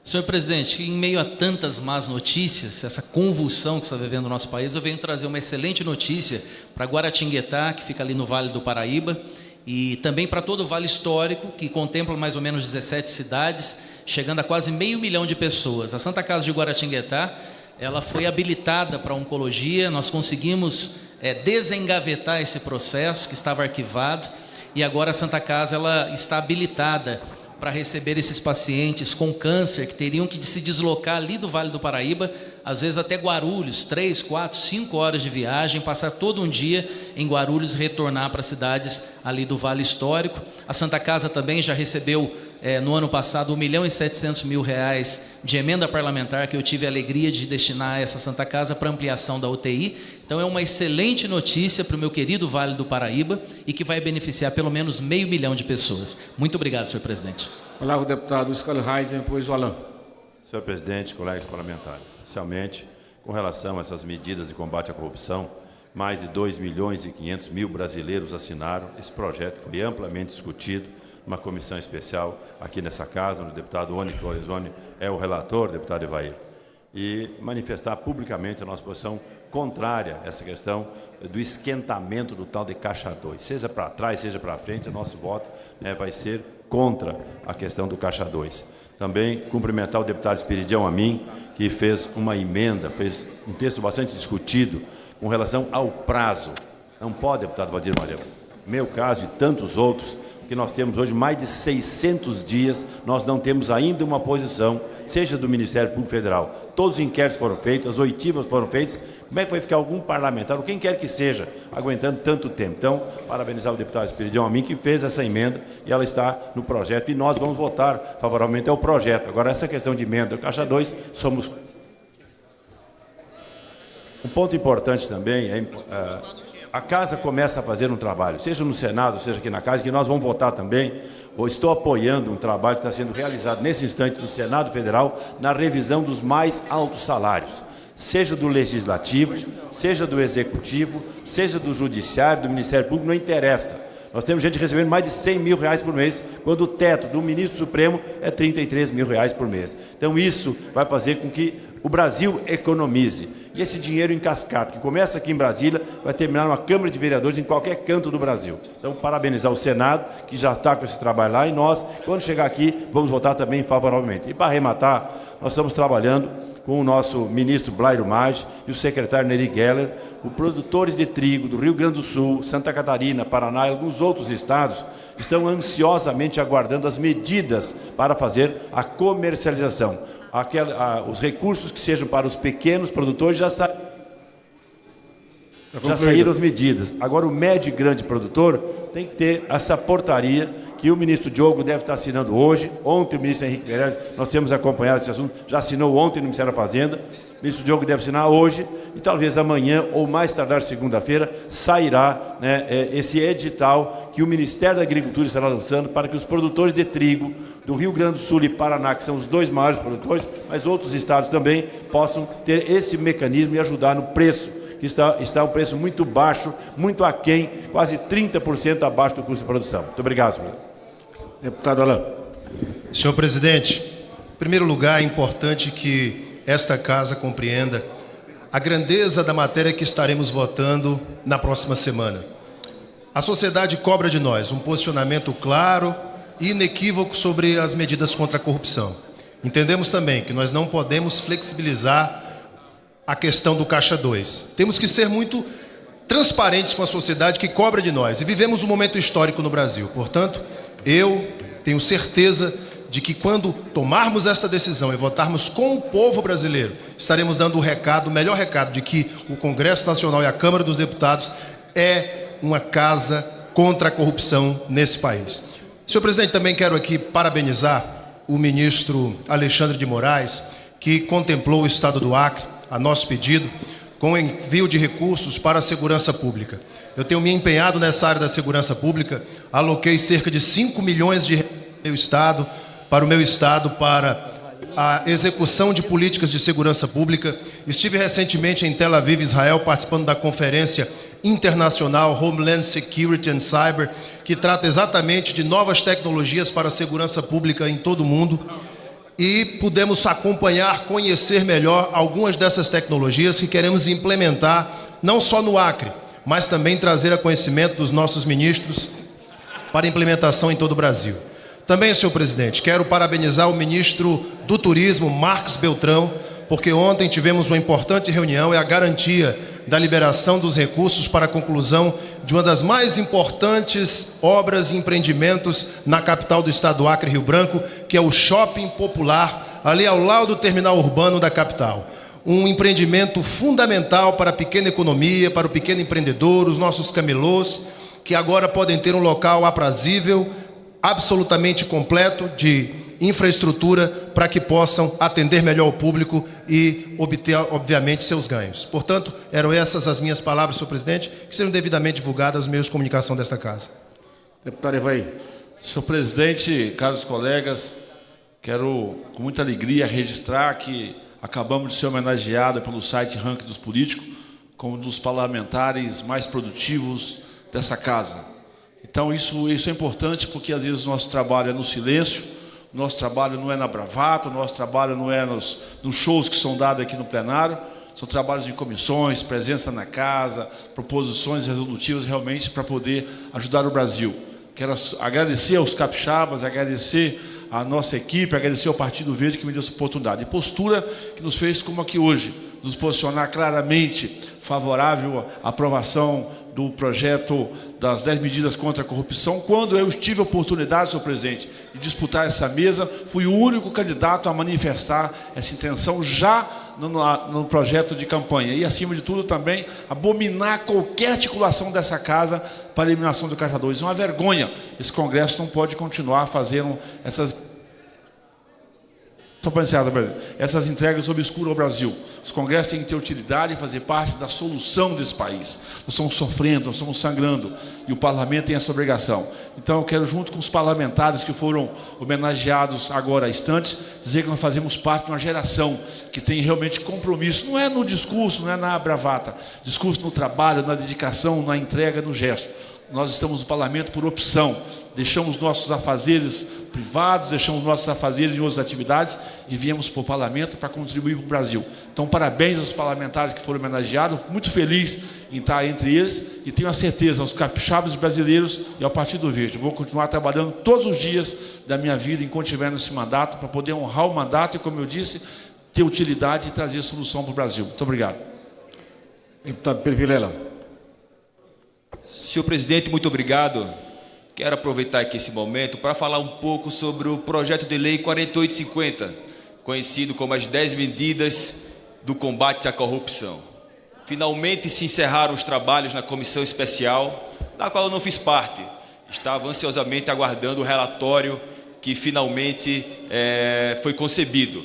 Senhor presidente, em meio a tantas más notícias, essa convulsão que está vivendo o nosso país, eu venho trazer uma excelente notícia para Guaratinguetá, que fica ali no Vale do Paraíba, e também para todo o Vale Histórico, que contempla mais ou menos 17 cidades, chegando a quase 500 mil de pessoas. A Santa Casa de Guaratinguetá, ela foi habilitada para oncologia, nós conseguimos desengavetar esse processo que estava arquivado, e agora a Santa Casa ela está habilitada para receber esses pacientes com câncer que teriam que se deslocar ali do Vale do Paraíba, às vezes até Guarulhos, 3, 4, 5 horas de viagem, passar todo um dia em Guarulhos e retornar para cidades ali do Vale Histórico. A Santa Casa também já recebeu, no ano passado, R$1.700.000 de emenda parlamentar, que eu tive a alegria de destinar a essa Santa Casa para ampliação da UTI. Então é uma excelente notícia para o meu querido Vale do Paraíba e que vai beneficiar pelo menos 500 mil de pessoas. Muito obrigado, senhor presidente. Palavra o deputado Scarlett Reis, depois o Alain. Senhor presidente, colegas parlamentares, inicialmente, com relação a essas medidas de combate à corrupção, mais de 2.500.000 brasileiros assinaram esse projeto, que foi amplamente discutido numa comissão especial aqui nessa casa, onde o deputado Onyx Lorenzoni é o relator, o deputado Evair, e manifestar publicamente a nossa posição contrária a essa questão do esquentamento do tal de Caixa 2. Seja para trás, seja para frente, o nosso voto vai ser contra a questão do Caixa 2. Também cumprimentar o deputado Esperidião Amin, que fez uma emenda, fez um texto bastante discutido com relação ao prazo. Não pode, deputado Valdir Maranhão, meu caso e tantos outros, que nós temos hoje mais de 600 dias, nós não temos ainda uma posição, seja do Ministério Público Federal. Todos os inquéritos foram feitos, as oitivas foram feitas. Como é que vai ficar algum parlamentar, ou quem quer que seja, aguentando tanto tempo? Então, parabenizar o deputado Esperidião Amin, que fez essa emenda, e ela está no projeto, e nós vamos votar favoravelmente ao projeto. Agora, essa questão de emenda do Caixa 2, somos... Um ponto importante também é... a Casa começa a fazer um trabalho, seja no Senado, seja aqui na Casa, que nós vamos votar também, ou estou apoiando um trabalho que está sendo realizado nesse instante no Senado Federal, na revisão dos mais altos salários, seja do Legislativo, seja do Executivo, seja do Judiciário, do Ministério Público, não interessa. Nós temos gente recebendo mais de R$100 mil por mês, quando o teto do Ministro Supremo é R$33 mil por mês. Então isso vai fazer com que o Brasil economize. E esse dinheiro em cascata, que começa aqui em Brasília, vai terminar numa Câmara de Vereadores em qualquer canto do Brasil. Então, parabenizar o Senado, que já está com esse trabalho lá, e nós, quando chegar aqui, vamos votar também favoravelmente. E para arrematar, nós estamos trabalhando com o nosso ministro Blairo Maggi e o secretário Neri Geller, os produtores de trigo do Rio Grande do Sul, Santa Catarina, Paraná e alguns outros estados estão ansiosamente aguardando as medidas para fazer a comercialização. Os recursos que sejam para os pequenos produtores já saíram as medidas. Agora, o médio e grande produtor tem que ter essa portaria que o ministro Diogo deve estar assinando hoje. Ontem, o ministro Henrique Meirelles, nós temos acompanhado esse assunto, já assinou ontem no Ministério da Fazenda. O ministro Diogo deve assinar hoje e talvez amanhã ou mais tardar segunda-feira sairá esse edital que o Ministério da Agricultura estará lançando para que os produtores de trigo do Rio Grande do Sul e Paraná, que são os dois maiores produtores, mas outros estados também, possam ter esse mecanismo e ajudar no preço, que está um preço muito baixo, muito aquém, quase 30% abaixo do custo de produção. Muito obrigado, senhor. Deputado Alain. Senhor presidente, em primeiro lugar, é importante que esta casa compreenda a grandeza da matéria que estaremos votando na próxima semana. A sociedade cobra de nós um posicionamento claro e inequívoco sobre as medidas contra a corrupção. Entendemos também que nós não podemos flexibilizar a questão do Caixa 2. Temos que ser muito transparentes com a sociedade que cobra de nós. E vivemos um momento histórico no Brasil. Portanto, eu tenho certeza de que quando tomarmos esta decisão e votarmos com o povo brasileiro, estaremos dando o recado, o melhor recado, de que o Congresso Nacional e a Câmara dos Deputados é uma casa contra a corrupção nesse país. Senhor presidente, também quero aqui parabenizar o ministro Alexandre de Moraes, que contemplou o Estado do Acre, a nosso pedido, com o envio de recursos para a segurança pública. Eu tenho me empenhado nessa área da segurança pública, aloquei cerca de 5 milhões de reais para o meu estado, para a execução de políticas de segurança pública. Estive recentemente em Tel Aviv, Israel, participando da conferência internacional Homeland Security and Cyber, que trata exatamente de novas tecnologias para a segurança pública em todo o mundo. E pudemos acompanhar, conhecer melhor algumas dessas tecnologias que queremos implementar, não só no Acre, mas também trazer a conhecimento dos nossos ministros para implementação em todo o Brasil. Também, senhor presidente, quero parabenizar o ministro do Turismo, Marcos Beltrão, porque ontem tivemos uma importante reunião e a garantia da liberação dos recursos para a conclusão de uma das mais importantes obras e empreendimentos na capital do estado do Acre, Rio Branco, que é o Shopping Popular, ali ao lado do terminal urbano da capital. Um empreendimento fundamental para a pequena economia, para o pequeno empreendedor, os nossos camelôs, que agora podem ter um local aprazível, absolutamente completo de infraestrutura para que possam atender melhor o público e obter, obviamente, seus ganhos. Portanto, eram essas as minhas palavras, senhor presidente, que serão devidamente divulgadas aos meios de comunicação desta casa. Deputado Evaí. Senhor presidente, caros colegas, quero com muita alegria registrar que acabamos de ser homenageados pelo site Ranking dos Políticos como um dos parlamentares mais produtivos dessa casa. Então, isso é importante, porque às vezes o nosso trabalho é no silêncio, o nosso trabalho não é na bravata, o nosso trabalho não é nos shows que são dados aqui no plenário, são trabalhos em comissões, presença na casa, proposições resolutivas realmente para poder ajudar o Brasil. Quero agradecer aos capixabas, agradecer à nossa equipe, agradecer ao Partido Verde que me deu essa oportunidade. E postura que nos fez, como aqui hoje, nos posicionar claramente favorável à aprovação do projeto das 10 medidas contra a corrupção. Quando eu tive a oportunidade, senhor presidente, de disputar essa mesa, fui o único candidato a manifestar essa intenção já no projeto de campanha. E, acima de tudo, também abominar qualquer articulação dessa casa para a eliminação do Caixa 2. É uma vergonha. Esse Congresso não pode continuar fazendo essas entregas obscuras ao Brasil. Os congressos têm que ter utilidade e fazer parte da solução desse país. Nós estamos sofrendo, nós estamos sangrando, e o parlamento tem essa obrigação. Então eu quero, junto com os parlamentares que foram homenageados agora há instantes, dizer que nós fazemos parte de uma geração que tem realmente compromisso. Não é no discurso, não é na bravata. Discurso no trabalho, na dedicação, na entrega, no gesto. Nós estamos no parlamento por opção. Deixamos nossos afazeres privados, deixamos nossos afazeres em outras atividades e viemos para o parlamento para contribuir para o Brasil. Então, parabéns aos parlamentares que foram homenageados, muito feliz em estar entre eles e tenho a certeza, aos capixabas brasileiros e ao Partido Verde. Vou continuar trabalhando todos os dias da minha vida enquanto estiver nesse mandato para poder honrar o mandato e, como eu disse, ter utilidade e trazer solução para o Brasil. Muito obrigado. Deputado Pedro Vilela. Senhor presidente, muito obrigado. Quero aproveitar aqui esse momento para falar um pouco sobre o projeto de lei 4850, conhecido como as 10 medidas do combate à corrupção. Finalmente se encerraram os trabalhos na comissão especial, da qual eu não fiz parte. Estava ansiosamente aguardando o relatório que finalmente foi concebido.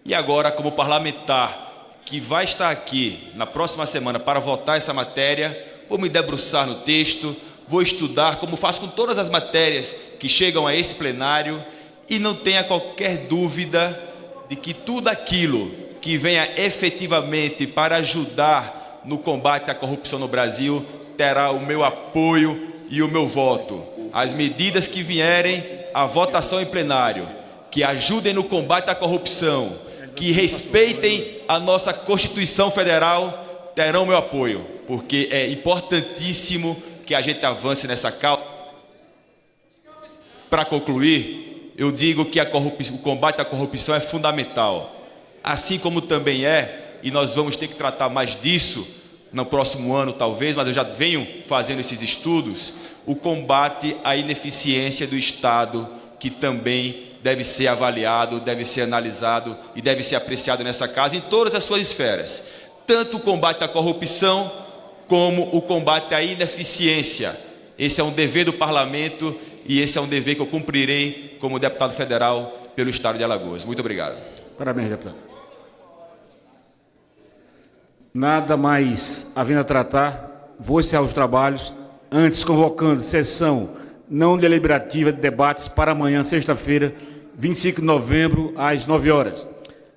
E agora, como parlamentar que vai estar aqui na próxima semana para votar essa matéria, vou me debruçar no texto, vou estudar, como faço com todas as matérias que chegam a esse plenário, e não tenha qualquer dúvida de que tudo aquilo que venha efetivamente para ajudar no combate à corrupção no Brasil terá o meu apoio e o meu voto. As medidas que vierem à votação em plenário, que ajudem no combate à corrupção, que respeitem a nossa Constituição Federal, terão o meu apoio, porque é importantíssimo que a gente avance nessa causa. Para concluir, eu digo que o combate à corrupção é fundamental, assim como também e nós vamos ter que tratar mais disso no próximo ano talvez, mas eu já venho fazendo esses estudos, o combate à ineficiência do Estado, que também deve ser avaliado, deve ser analisado e deve ser apreciado nessa casa em todas as suas esferas, tanto o combate à corrupção como o combate à ineficiência. Esse é um dever do parlamento e esse é um dever que eu cumprirei como deputado federal pelo estado de Alagoas. Muito obrigado. Parabéns, deputado. Nada mais havendo a tratar, vou encerrar os trabalhos, antes convocando sessão não deliberativa de debates para amanhã, sexta-feira, 25 de novembro, às 9 horas.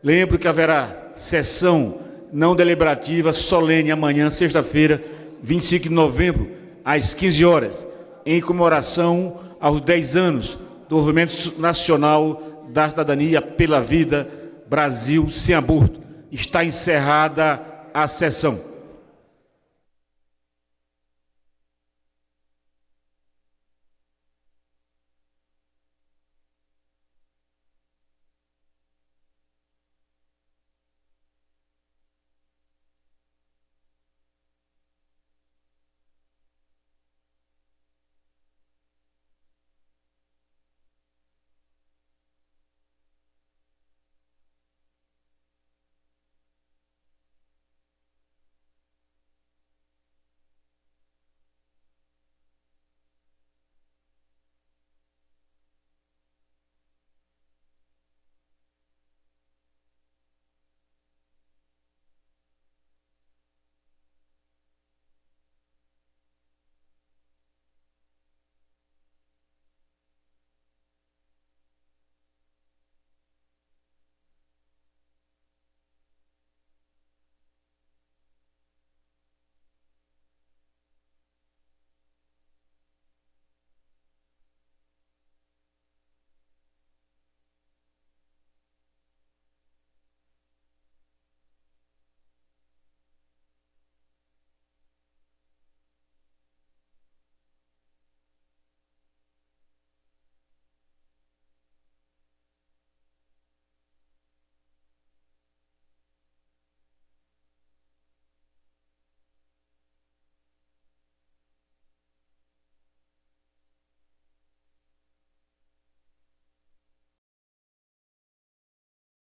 Lembro que haverá sessão não deliberativa solene amanhã, sexta-feira, 25 de novembro, às 15 horas, em comemoração aos 10 anos do Movimento Nacional da Cidadania pela Vida, Brasil Sem Aborto. Está encerrada a sessão.